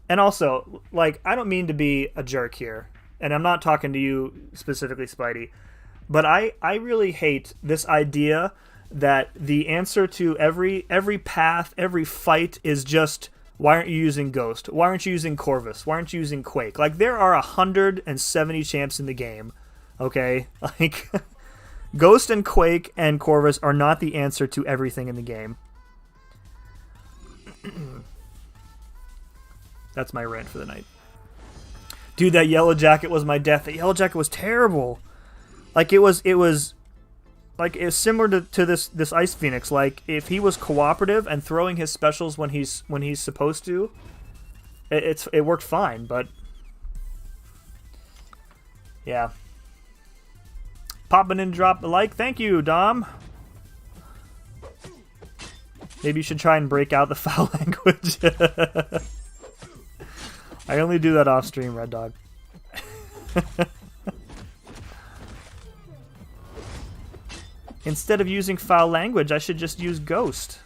A: And also, like, I don't mean to be a jerk here. And I'm not talking to you specifically, Spidey. But I really hate this idea that the answer to every path, every fight is just, why aren't you using Ghost? Why aren't you using Corvus? Why aren't you using Quake? Like, there are 170 champs in the game, okay? Like, Ghost and Quake and Corvus are not the answer to everything in the game. That's my rant for the night. Dude, that Yellow Jacket was my death. That Yellow Jacket was terrible. Like, it was similar to this Ice Phoenix. Like, if he was cooperative and throwing his specials when he's supposed to, it worked fine. But yeah, popping in, drop the like. Thank you, Dom. Maybe you should try and break out the foul language. I only do that off stream, Red Dog. Instead of using foul language, I should just use Ghost.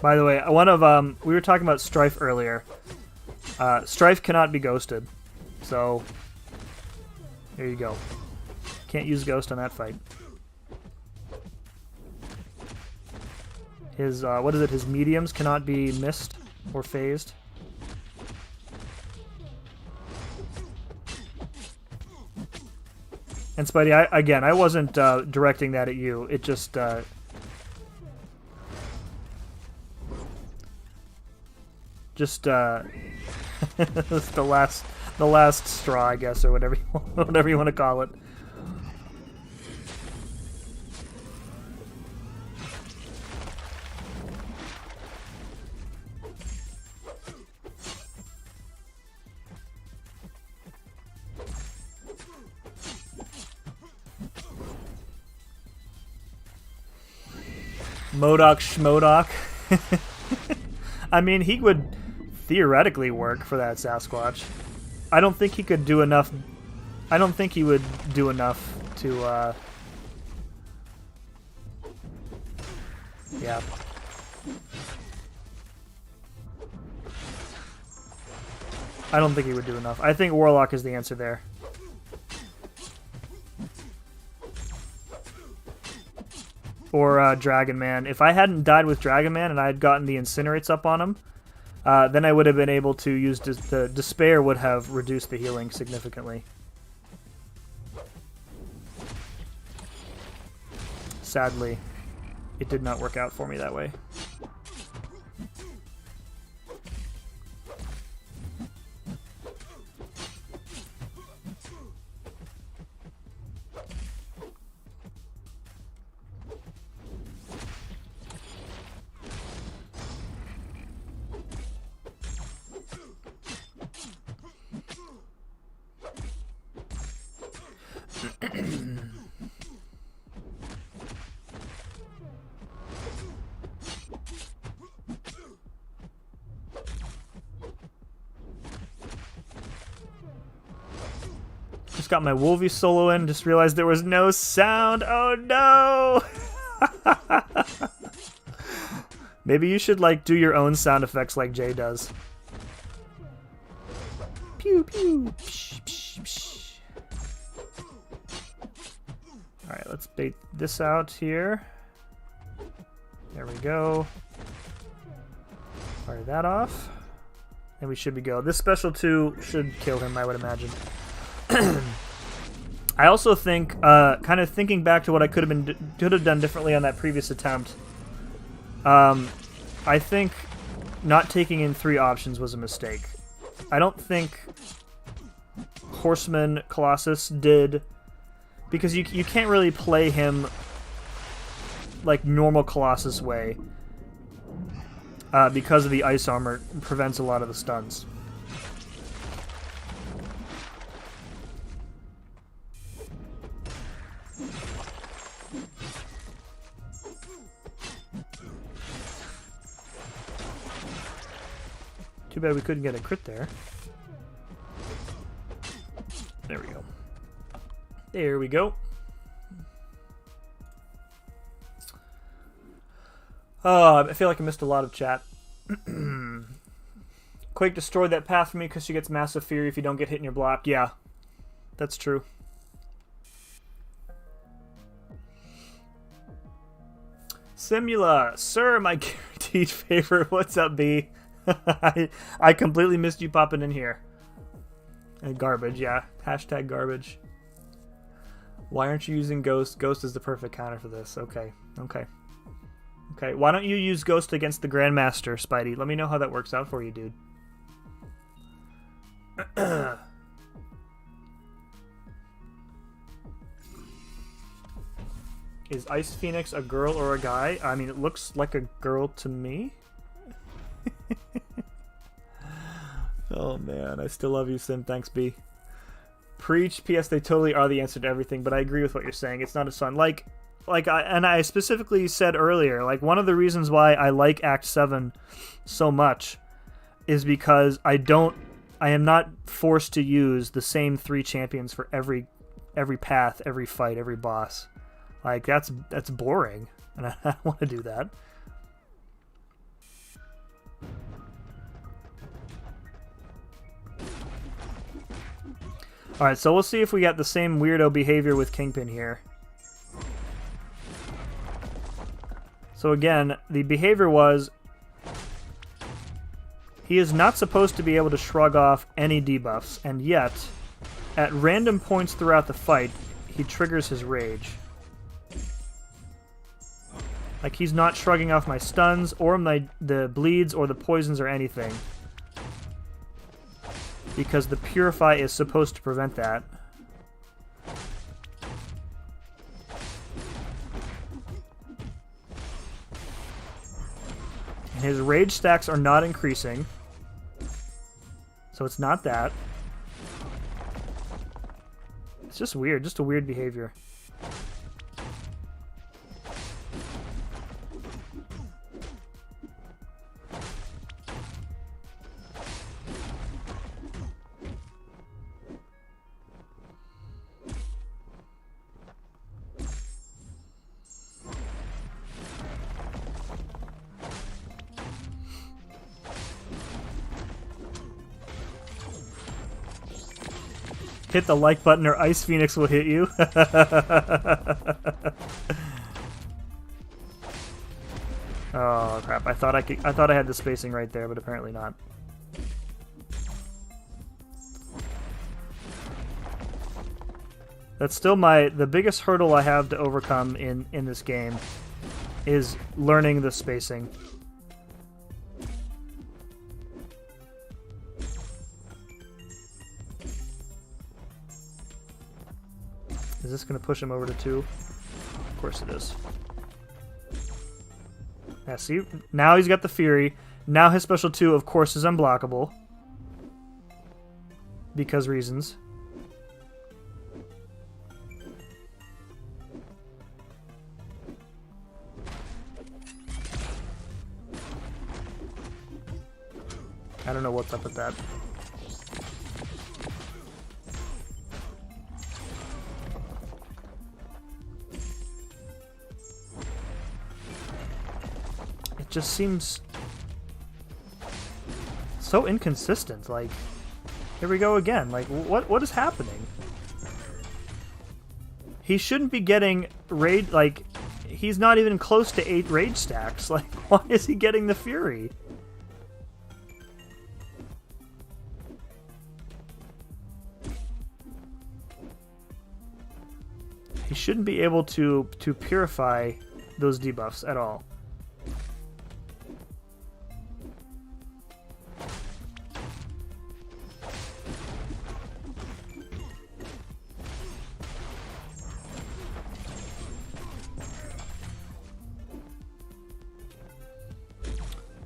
A: By the way, we were talking about Strife earlier. Strife cannot be ghosted, so there you go. Can't use Ghost on that fight. His what is it? His mediums cannot be missed or phased. And Spidey, I wasn't directing that at you. It just it's the last straw, I guess, or whatever you want to call it. MODOK Schmodoc. I mean, he would theoretically work for that Sasquatch. I don't think he could do enough. I don't think he would do enough to Yeah. I don't think he would do enough. I think Warlock is the answer there. Or Dragon Man. If I hadn't died with Dragon Man and I had gotten the Incinerates up on him, then I would have been able to use... the Despair would have reduced the healing significantly. Sadly, it did not work out for me that way. Just got my Wolvie solo in, just realized there was no sound. Oh no! Maybe you should like do your own sound effects like Jay does. Pew pew. Psh, psh, psh. Alright, let's bait this out here. There we go. Fire that off. And we should be go. This special 2 should kill him, I would imagine. I also think, kind of thinking back to what I could have done differently on that previous attempt, I think not taking in 3 options was a mistake. I don't think Horseman Colossus did, because you can't really play him like normal Colossus way, because of the ice armor prevents a lot of the stuns. Too bad we couldn't get a crit there. There we go. There we go. Oh, I feel like I missed a lot of chat. Quake destroyed that path for me because she gets massive fury if you don't get hit in your block. Yeah, that's true. Simula, sir, my guaranteed favorite. What's up, B? I completely missed you popping in here. And garbage, yeah. Hashtag garbage. Why aren't you using Ghost? Ghost is the perfect counter for this. Okay, okay. Okay, why don't you use Ghost against the Grandmaster, Spidey? Let me know how that works out for you, dude. Is Ice Phoenix a girl or a guy? I mean, it looks like a girl to me. Oh man, I still love you, Sim. Thanks, B. Preach. P.S. They totally are the answer to everything, but I agree with what you're saying. It's not a son. I specifically said earlier, like, one of the reasons why I like Act 7 so much is because I am not forced to use the same 3 champions for every path, every fight, every boss. Like, that's boring, and I don't want to do that. Alright, so we'll see if we got the same weirdo behavior with Kingpin here. So again, the behavior was he is not supposed to be able to shrug off any debuffs, and yet, at random points throughout the fight, he triggers his rage. Like, he's not shrugging off my stuns, or the bleeds, or the poisons, or anything. Because the Purify is supposed to prevent that. And his rage stacks are not increasing. So it's not that. It's just weird, just a weird behavior. Hit the like button or Ice Phoenix will hit you. Oh crap! I thought I had the spacing right there, but apparently not. That's still the biggest hurdle I have to overcome in this game is learning the spacing. Is this going to push him over to 2? Of course it is. Yeah, see? Now he's got the Fury. Now his special 2, of course, is unblockable. Because reasons. I don't know what's up with that. It just seems so inconsistent. Like, here we go again. Like, what is happening? He shouldn't be getting raid. Like, he's not even close to 8 rage stacks. Like, why is he getting the Fury? He shouldn't be able to purify those debuffs at all.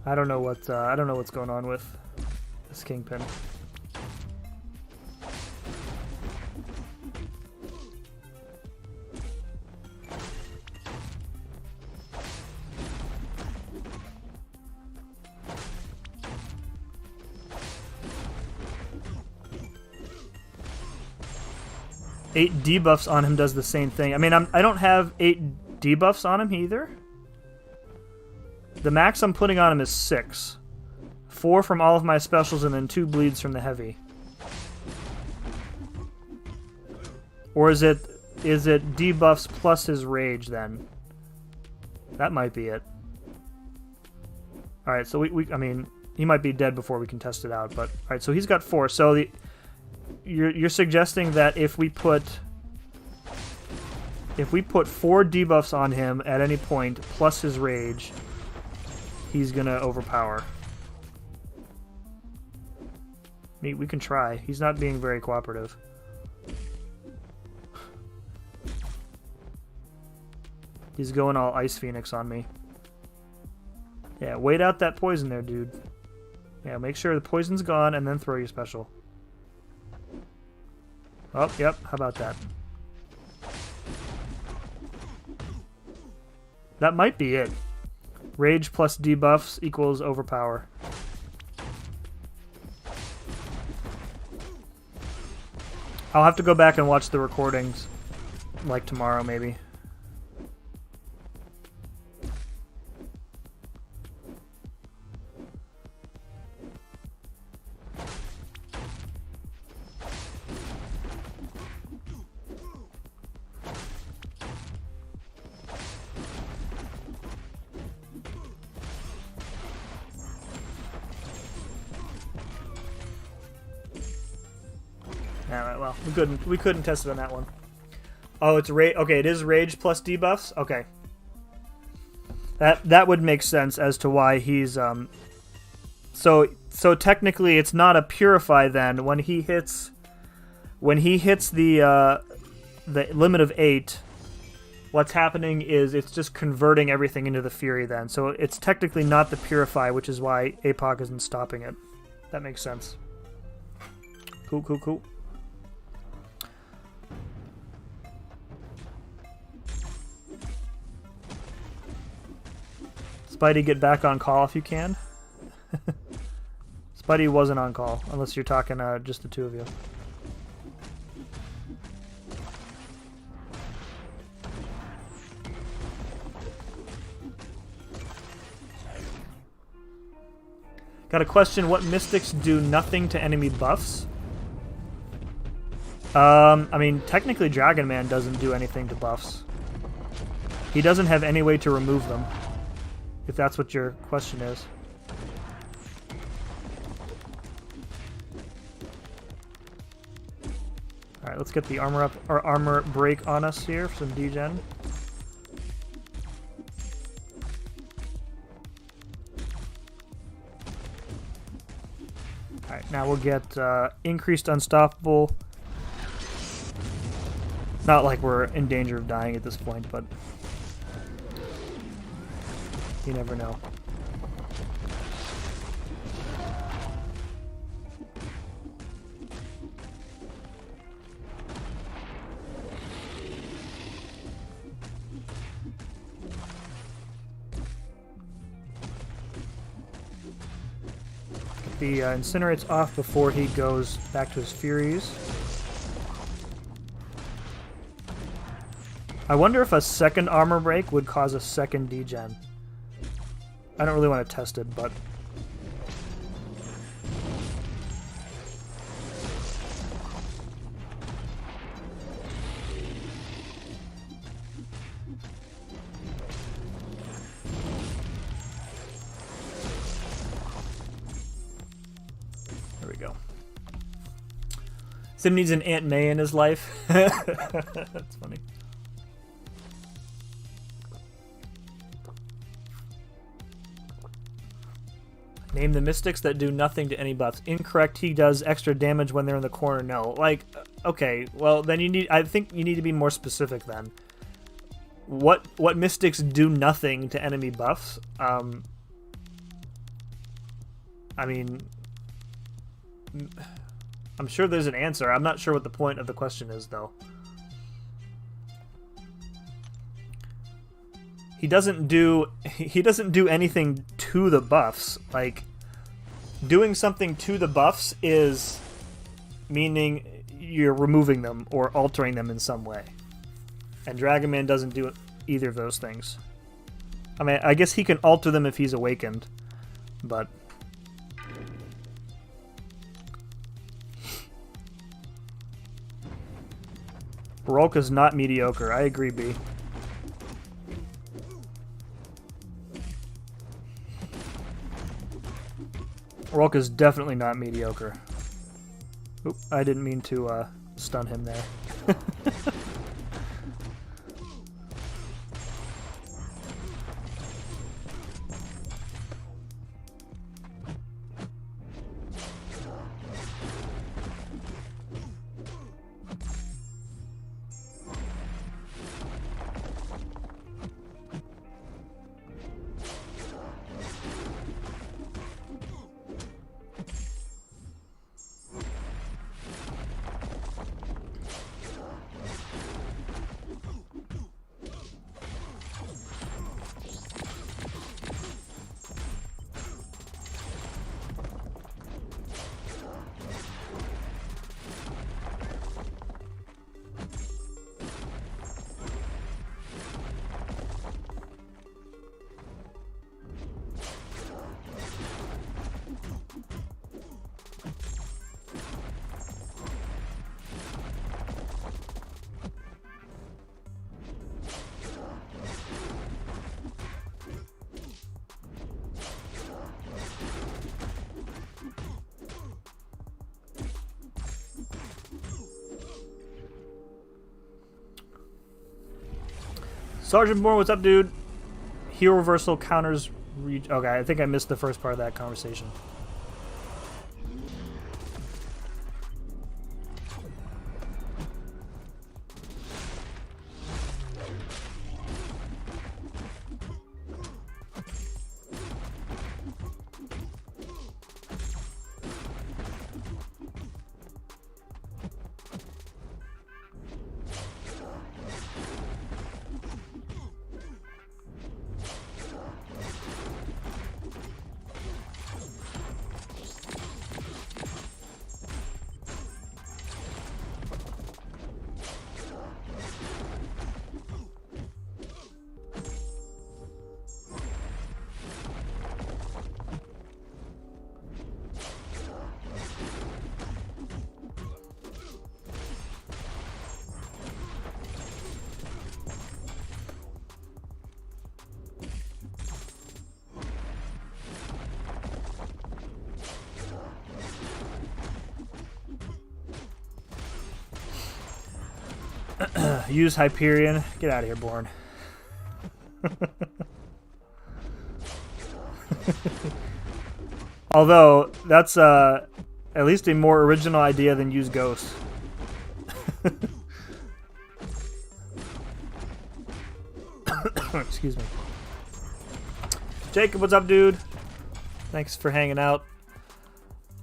A: I don't know what's going on with this Kingpin. Eight debuffs on him does the same thing. I mean, I don't have 8 debuffs on him either. The max I'm putting on him is 6. 4 from all of my specials and then 2 bleeds from the heavy. Or is it debuffs plus his rage then? That might be it. Alright, so I mean, he might be dead before we can test it out, but alright, so he's got 4. So you're suggesting that if we put 4 debuffs on him at any point plus his rage, he's gonna overpower. We can try. He's not being very cooperative. He's going all Ice Phoenix on me. Yeah, wait out that poison there, dude. Yeah, make sure the poison's gone and then throw your special. Oh, yep, how about that? That might be it. Rage plus debuffs equals overpower. I'll have to go back and watch the recordings, like tomorrow maybe. Alright, well, we couldn't test it on that one. Oh, it's rage. Okay, it is rage plus debuffs. Okay, that would make sense as to why he's So technically, it's not a purify then. When he hits the limit of 8, what's happening is it's just converting everything into the Fury then. So it's technically not the purify, which is why APOC isn't stopping it. That makes sense. Cool, cool, cool. Spidey, get back on call if you can. Spidey wasn't on call, unless you're talking just the 2 of you. Got a question, what mystics do nothing to enemy buffs? I mean, technically Dragon Man doesn't do anything to buffs. He doesn't have any way to remove them, if that's what your question is. Alright, let's get the armor up, or armor break on us here for some degen. Alright, now we'll get increased unstoppable. Not like we're in danger of dying at this point, but you never know. The incinerate's off before he goes back to his Furies. I wonder if a second armor break would cause a second degen. I don't really want to test it, but... There we go. Sim needs an Aunt May in his life. That's funny. Name the mystics that do nothing to any buffs. Incorrect. He does extra damage when they're in the corner. No. Like, okay. Well, then you need... I think you need to be more specific then. What mystics do nothing to enemy buffs? I mean... I'm sure there's an answer. I'm not sure what the point of the question is, though. He doesn't do anything to the buffs. Like, doing something to the buffs is meaning you're removing them or altering them in some way. And Dragon Man doesn't do either of those things. I mean, I guess he can alter them if he's awakened, but... Barolka's not mediocre. I agree, B. Barolka's definitely not mediocre. Oop, I didn't mean to stun him there. Sergeant Bourne, what's up, dude? Hero reversal counters... Okay, I think I missed the first part of that conversation. Use Hyperion. Get out of here, Born. Although, that's at least a more original idea than use Ghost. Excuse me. Jacob, what's up, dude? Thanks for hanging out.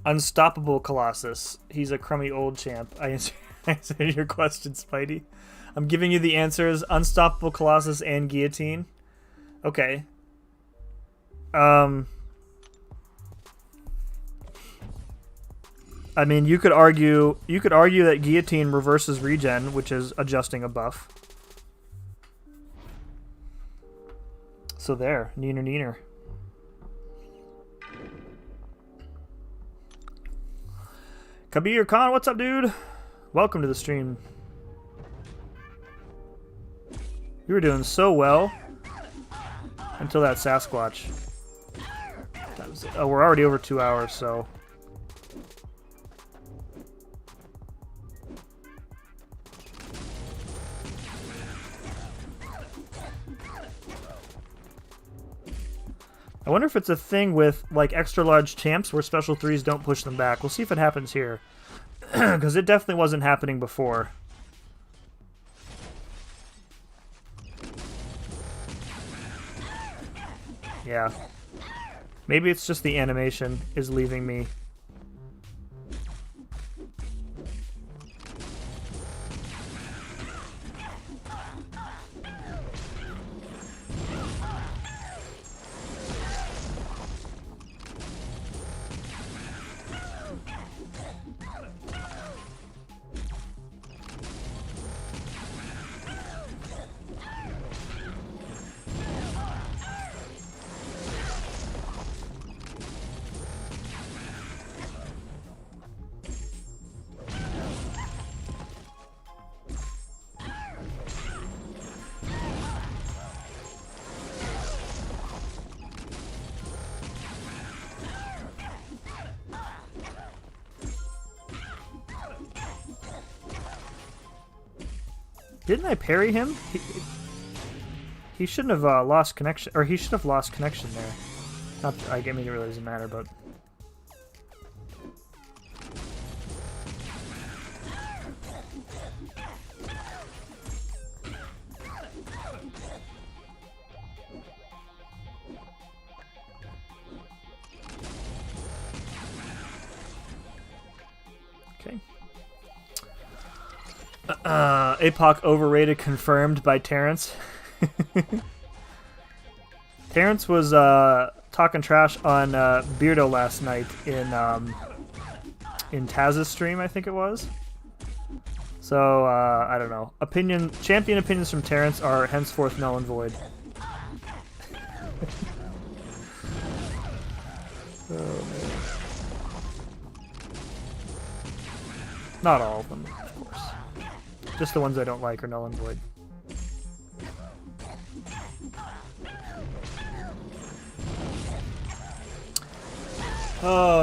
A: Unstoppable Colossus. He's a crummy old champ. I answered your question, Spidey. I'm giving you the answers. Unstoppable Colossus and Guillotine. Okay. I mean, you could argue that Guillotine reverses regen, which is adjusting a buff. So there, neener. Kabir Khan, what's up, dude? Welcome to the stream. You were doing so well until that Sasquatch. Oh, we're already over 2 hours, so. I wonder if it's a thing with, like, extra large champs where special 3s don't push them back. We'll see if it happens here. Because it definitely wasn't happening before. Yeah. Maybe it's just the animation is leaving me. Didn't I parry him? He shouldn't have lost connection, or he should have lost connection there. Not, I mean, it really doesn't matter, but. APOC overrated, confirmed by Terrence. Terrence was talking trash on Beardo last night in Taz's stream, I think it was. So I don't know. Champion opinions from Terrence are henceforth null and void. Oh, man. Not all of them, of course. Just the ones I don't like are null and void. Oh,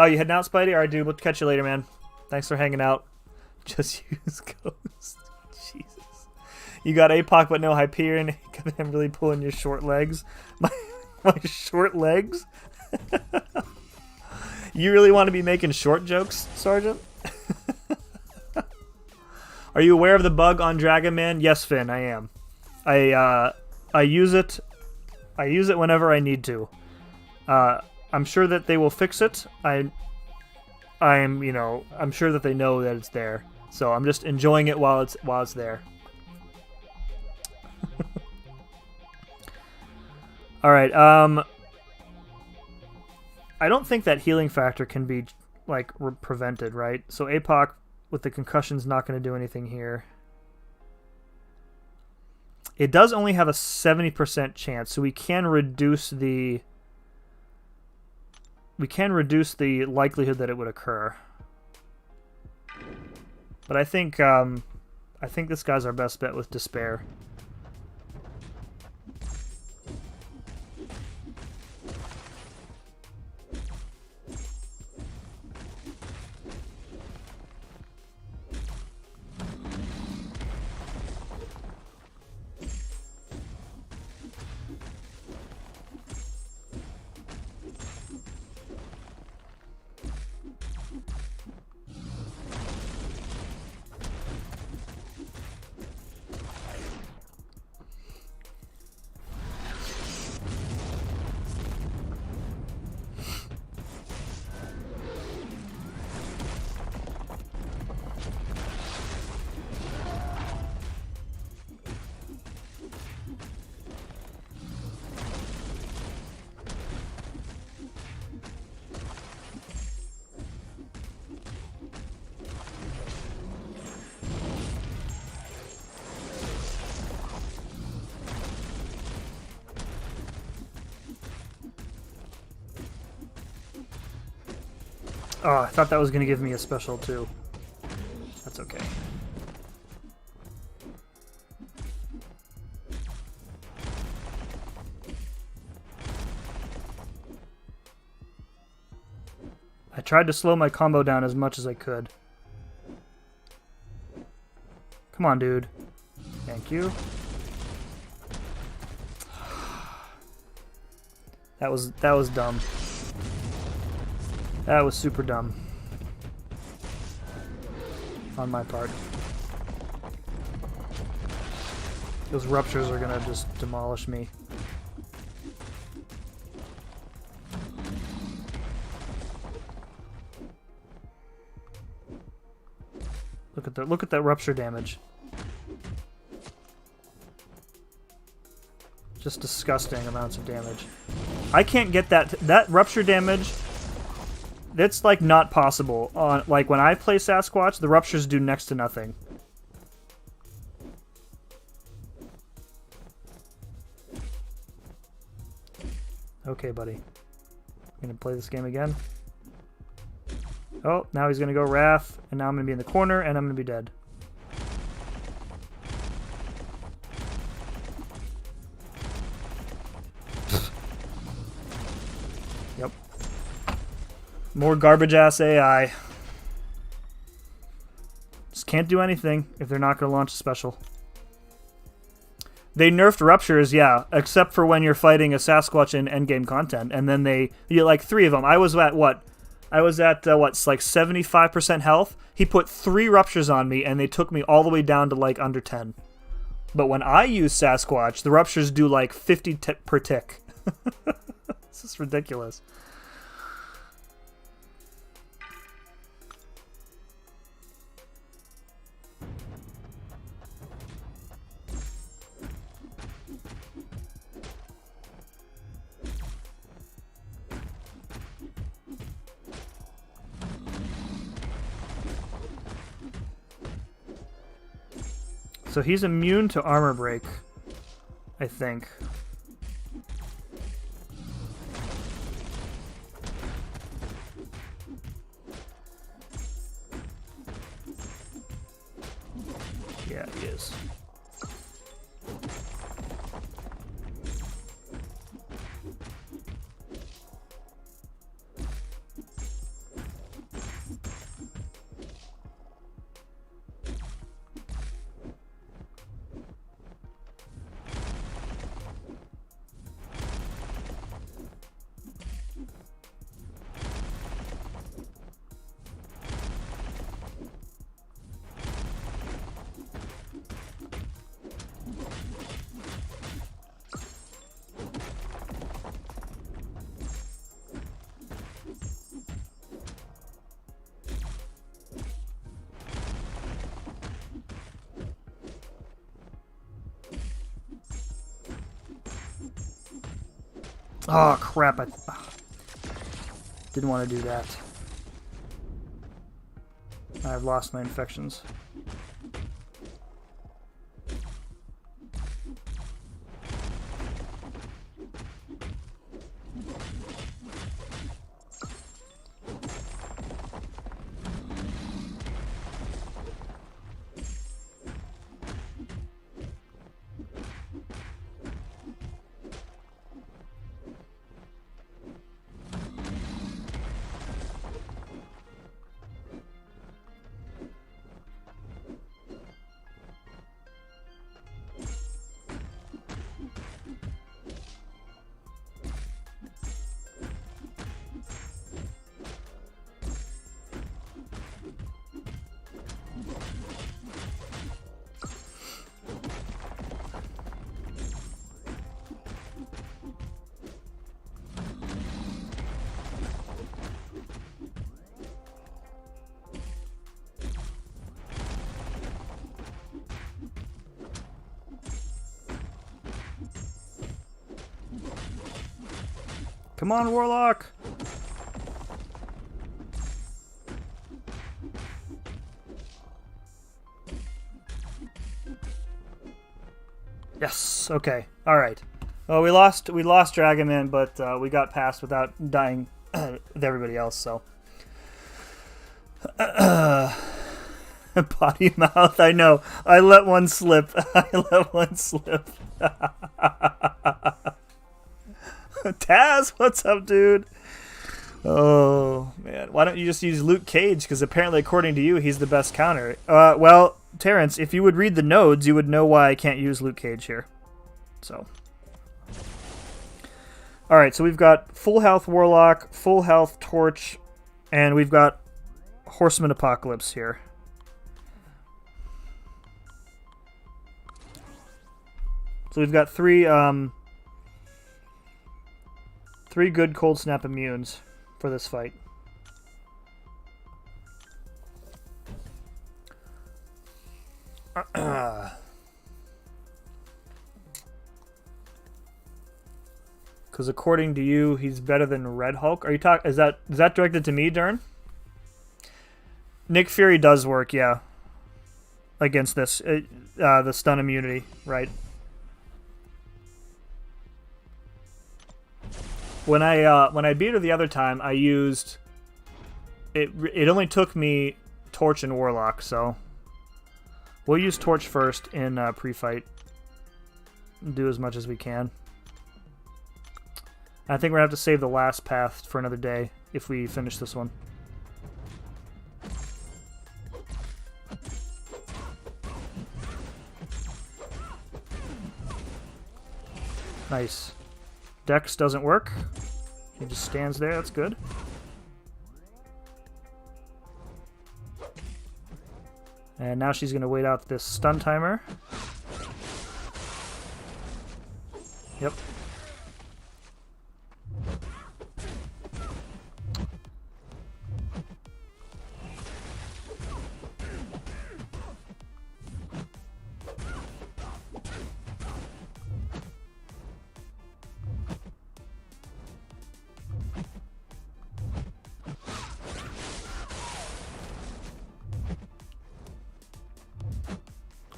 A: you heading out, Spidey? Alright, dude, we'll catch you later, man. Thanks for hanging out. Just use Ghost. Jesus. You got APOC but no Hyperion. I'm really pulling your short legs. My short legs? You really want to be making short jokes, Sergeant? Are you aware of the bug on Dragon Man? Yes, Finn, I am. I use it. I use it whenever I need to. I'm sure that they will fix it. I'm sure that they know that it's there. So I'm just enjoying it while it's there. All right. I don't think that healing factor can be like prevented, right? So APOC with the concussion's not going to do anything here. It does only have a 70% chance, so we can reduce the likelihood that it would occur. But I think this guy's our best bet with Despair. Oh, I thought that was going to give me a special too. That's okay. I tried to slow my combo down as much as I could. Come on, dude. Thank you. That was dumb. That was super dumb. On my part. Those ruptures are gonna just demolish me. Look at that rupture damage. Just disgusting amounts of damage. I can't get that rupture damage. That's like not possible. Like when I play Sasquatch, the ruptures do next to nothing. Okay, buddy. I'm gonna play this game again. Oh, now he's gonna go Wrath, and now I'm gonna be in the corner, and I'm gonna be dead. Yep. More garbage-ass AI. Just can't do anything if they're not gonna launch a special. They nerfed ruptures, yeah, except for when you're fighting a Sasquatch in endgame content, and then you get like 3 of them. I was at what? I was at, like 75% health. He put 3 ruptures on me, and they took me all the way down to, like, under 10. But when I use Sasquatch, the ruptures do, like, 50 per tick. This is ridiculous. So he's immune to armor break, I think. Yeah, he is. Oh, crap. I didn't want to do that. I've lost my infections. Come on, Warlock! Yes, okay. Alright. Well, we lost Dragon Man, but we got past without dying with everybody else, so. Potty mouth. I know. I let one slip. I let one slip. Taz, what's up, dude? Oh, man. Why don't you just use Luke Cage? Because apparently, according to you, he's the best counter. Well, Terrence, if you would read the nodes, you would know why I can't use Luke Cage here. So. Alright, so we've got full health Warlock, full health Torch, and we've got Horseman Apocalypse here. So we've got three good Cold Snap immunes for this fight. Because according to you, he's better than Red Hulk. Are you talking? Is that directed to me, Dern? Nick Fury does work, yeah. Against this, the stun immunity, right? When I beat her the other time, I used it. It only took me Torch and Warlock, so we'll use Torch first in pre-fight. Do as much as we can. I think we're gonna have to save the last path for another day if we finish this one. Nice. Dex doesn't work. He just stands there. That's good. And now she's going to wait out this stun timer. Yep.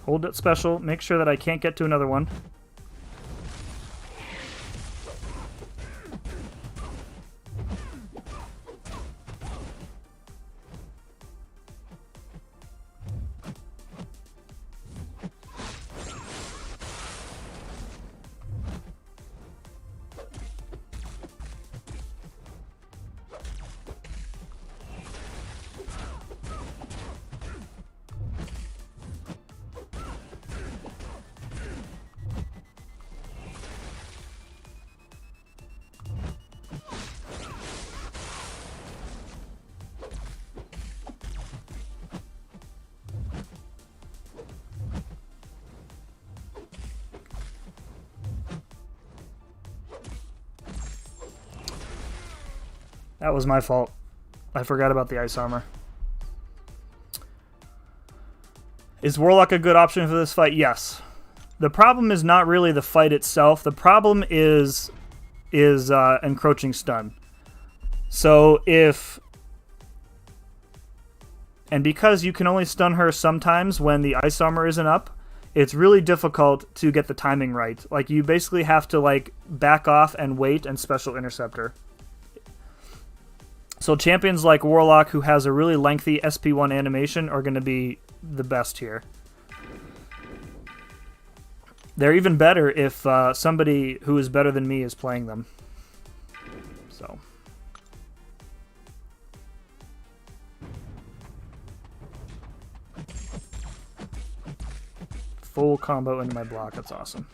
A: Hold it special. Make sure that I can't get to another one. That was my fault. I forgot about the ice armor. Is Warlock a good option for this fight? Yes. The problem is not really the fight itself. The problem is encroaching stun. So if... And because you can only stun her sometimes when the ice armor isn't up, it's really difficult to get the timing right. Like, you basically have to, like, back off and wait and special intercept her. So champions like Warlock, who has a really lengthy SP1 animation, are going to be the best here. They're even better if somebody who is better than me is playing them. So. Full combo into my block. That's awesome.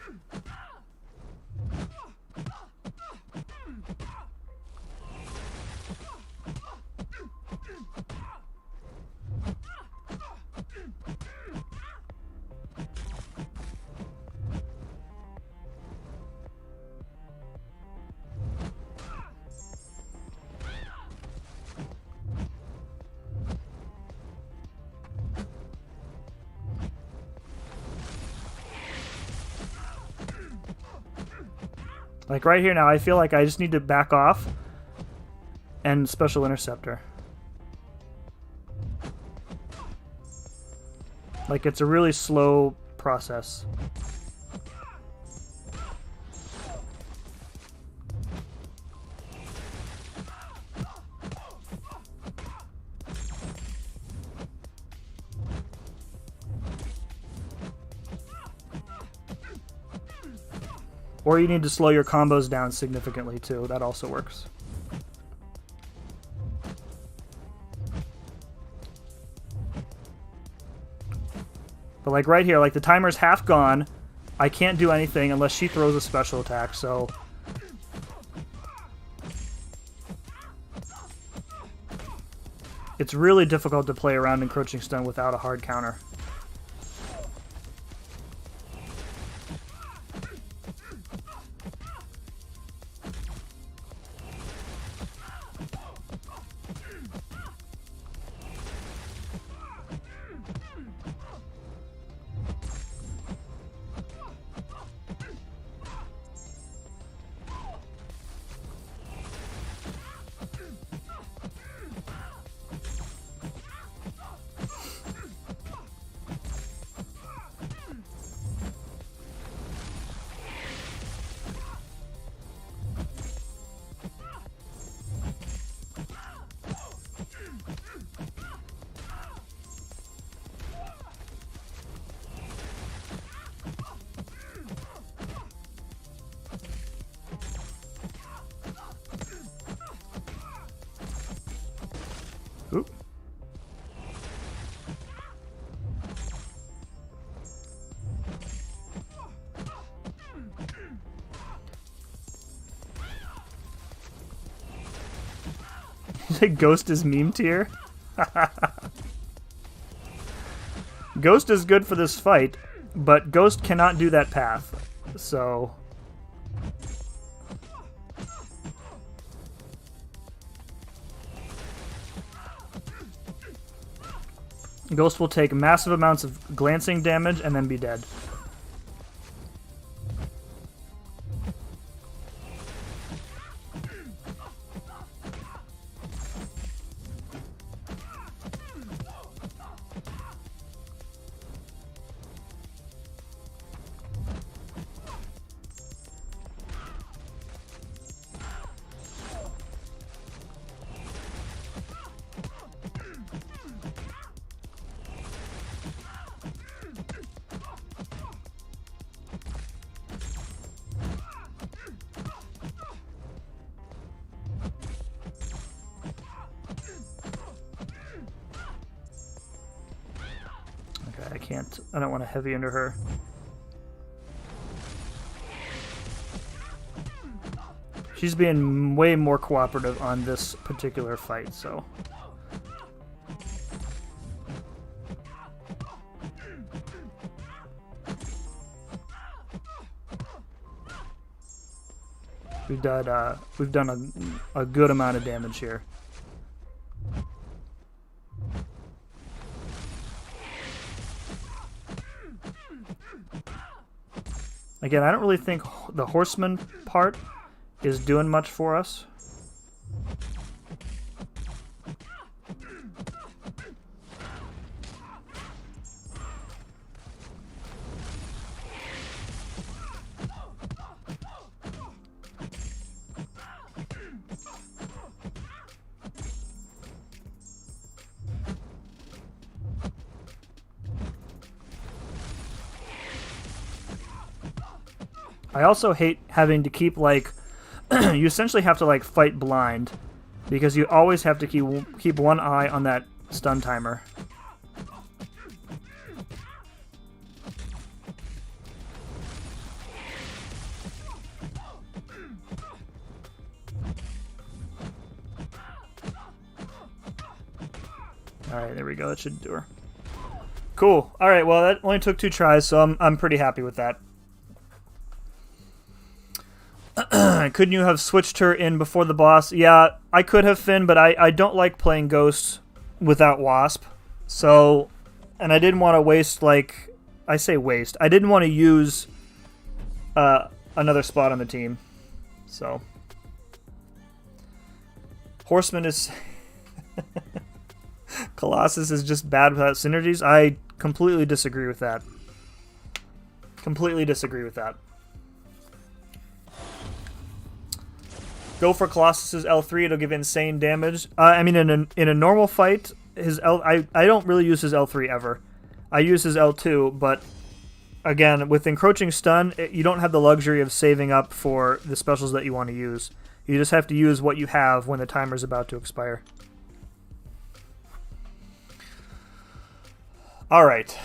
A: Like right here now, I feel like I just need to back off and special interceptor. Like, it's a really slow process. Or you need to slow your combos down significantly too. That also works. But like right here, like the timer's half gone. I can't do anything unless she throws a special attack, so... It's really difficult to play around Encroaching Stun without a hard counter. Oop. Ghost is meme tier? Ghost is good for this fight, but Ghost cannot do that path, so... Ghost will take massive amounts of glancing damage and then be dead. I don't want to heavy into her. She's being way more cooperative on this particular fight, so... We've done a good amount of damage here. Again, I don't really think the horseman part is doing much for us. I also hate having to keep, like, you essentially have to, like, fight blind, because you always have to keep one eye on that stun timer. Alright, there we go. That should do her. Cool. Alright, well, that only took 2 tries, so I'm pretty happy with that. Couldn't you have switched her in before the boss? Yeah, I could have, Finn, but I don't like playing Ghost without Wasp. So, and I didn't want to waste, like, I say waste. I didn't want to use another spot on the team. So, Horseman is... Colossus is just bad without synergies. I completely disagree with that. Completely disagree with that. Go for Colossus's L3, it'll give insane damage. I mean, in a normal fight, his I don't really use his L3 ever. I use his L2, but again, with Encroaching Stun, you don't have the luxury of saving up for the specials that you want to use. You just have to use what you have when the timer's about to expire. Alright.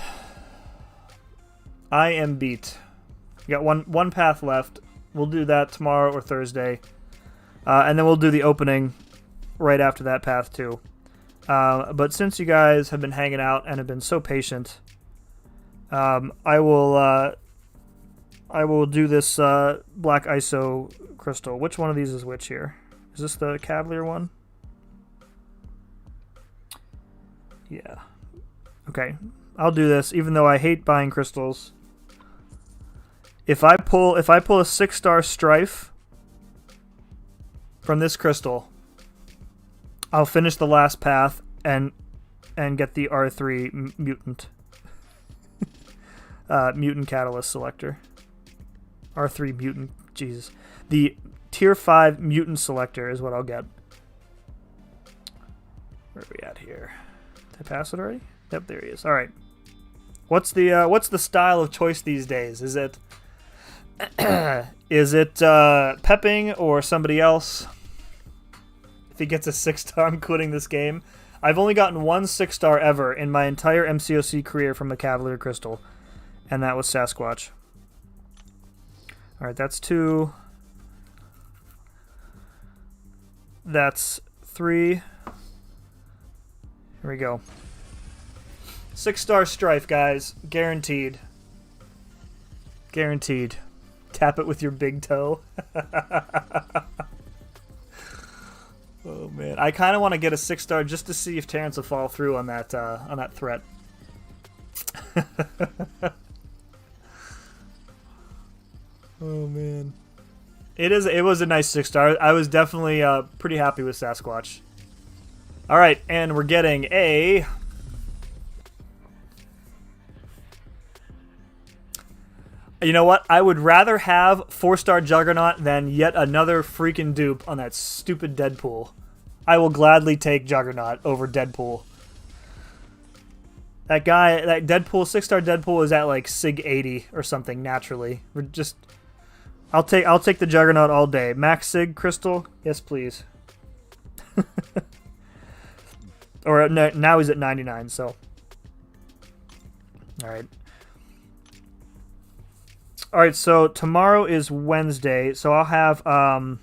A: I am beat. You got one path left. We'll do that tomorrow or Thursday. And then we'll do the opening right after that path too. But since you guys have been hanging out and have been so patient, I will do this black ISO crystal. Which one of these is which here? Is this the Cavalier one? Yeah. Okay, I'll do this, even though I hate buying crystals. If I pull a 6-star Strife from this crystal, I'll finish the last path and get the R3 mutant. Mutant Catalyst Selector. R3 Mutant, Jesus. The Tier 5 Mutant Selector is what I'll get. Where are we at here? Did I pass it already? Yep, there he is. Alright. What's the style of choice these days? Is it Pepping or somebody else? If he gets a 6-star, I'm quitting this game. I've only gotten one 6-star ever in my entire MCOC career from a Cavalier Crystal, and that was Sasquatch. Alright, that's 2. That's 3. Here we go. 6-star Strife, guys. Guaranteed. Guaranteed. Tap it with your big toe. Oh man, I kind of want to get a 6-star just to see if Terrence will fall through on that threat. Oh man, it was a nice 6-star. I was definitely pretty happy with Sasquatch. All right, and we're getting a. You know what? I would rather have 4-star Juggernaut than yet another freaking dupe on that stupid Deadpool. I will gladly take Juggernaut over Deadpool. That guy, that Deadpool, 6-star Deadpool is at like Sig 80 or something naturally. We're just, I'll take the Juggernaut all day. Max Sig Crystal, yes please. Or no, now he's at 99. So, all right. Alright, so tomorrow is Wednesday, so I'll have, I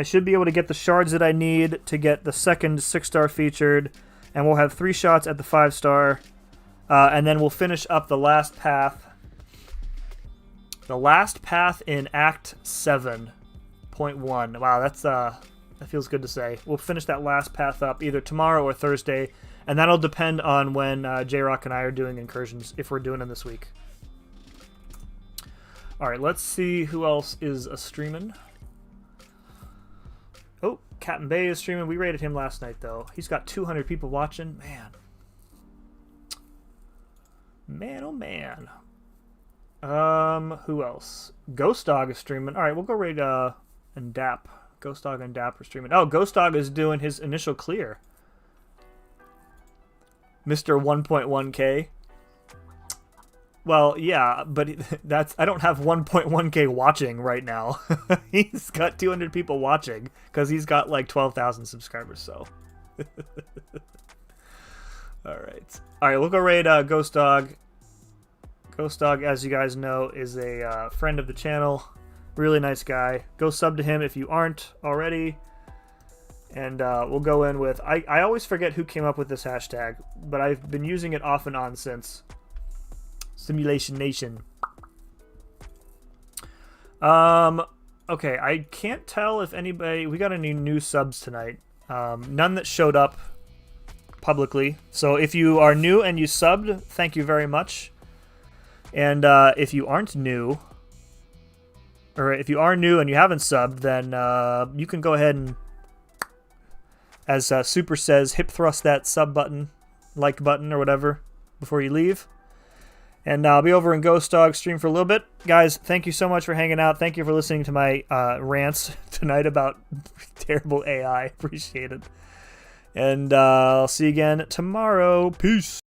A: should be able to get the shards that I need to get the second 6-star featured, and we'll have 3 shots at the 5-star, and then we'll finish up the last path. The last path in Act 7.1. Wow, that feels good to say. We'll finish that last path up either tomorrow or Thursday, and that'll depend on when J-Rock and I are doing incursions, if we're doing them this week. Alright, let's see who else is streaming. Oh, Captain Bay is streaming. We rated him last night, though. He's got 200 people watching. Man. Man, oh man. Who else? Ghost Dog is streaming. Alright, we'll go raid and Dap. Ghost Dog and Dap are streaming. Oh, Ghost Dog is doing his initial clear. Mr. 1.1K. Well, yeah, but I don't have 1.1K watching right now. He's got 200 people watching because he's got like 12,000 subscribers, so. Alright, we'll go raid Ghost Dog. Ghost Dog, as you guys know, is a friend of the channel. Really nice guy. Go sub to him if you aren't already. And we'll go in with... I always forget who came up with this hashtag, but I've been using it off and on since. Simulation Nation. Okay, I can't tell if anybody... We got any new subs tonight. None that showed up publicly. So if you are new and you subbed, thank you very much. And if you aren't new... Or if you are new and you haven't subbed, then you can go ahead and, as Super says, hip thrust that sub button, like button, or whatever, before you leave. And I'll be over in Ghost Dog stream for a little bit. Guys, thank you so much for hanging out. Thank you for listening to my rants tonight about terrible AI. Appreciate it. And I'll see you again tomorrow. Peace.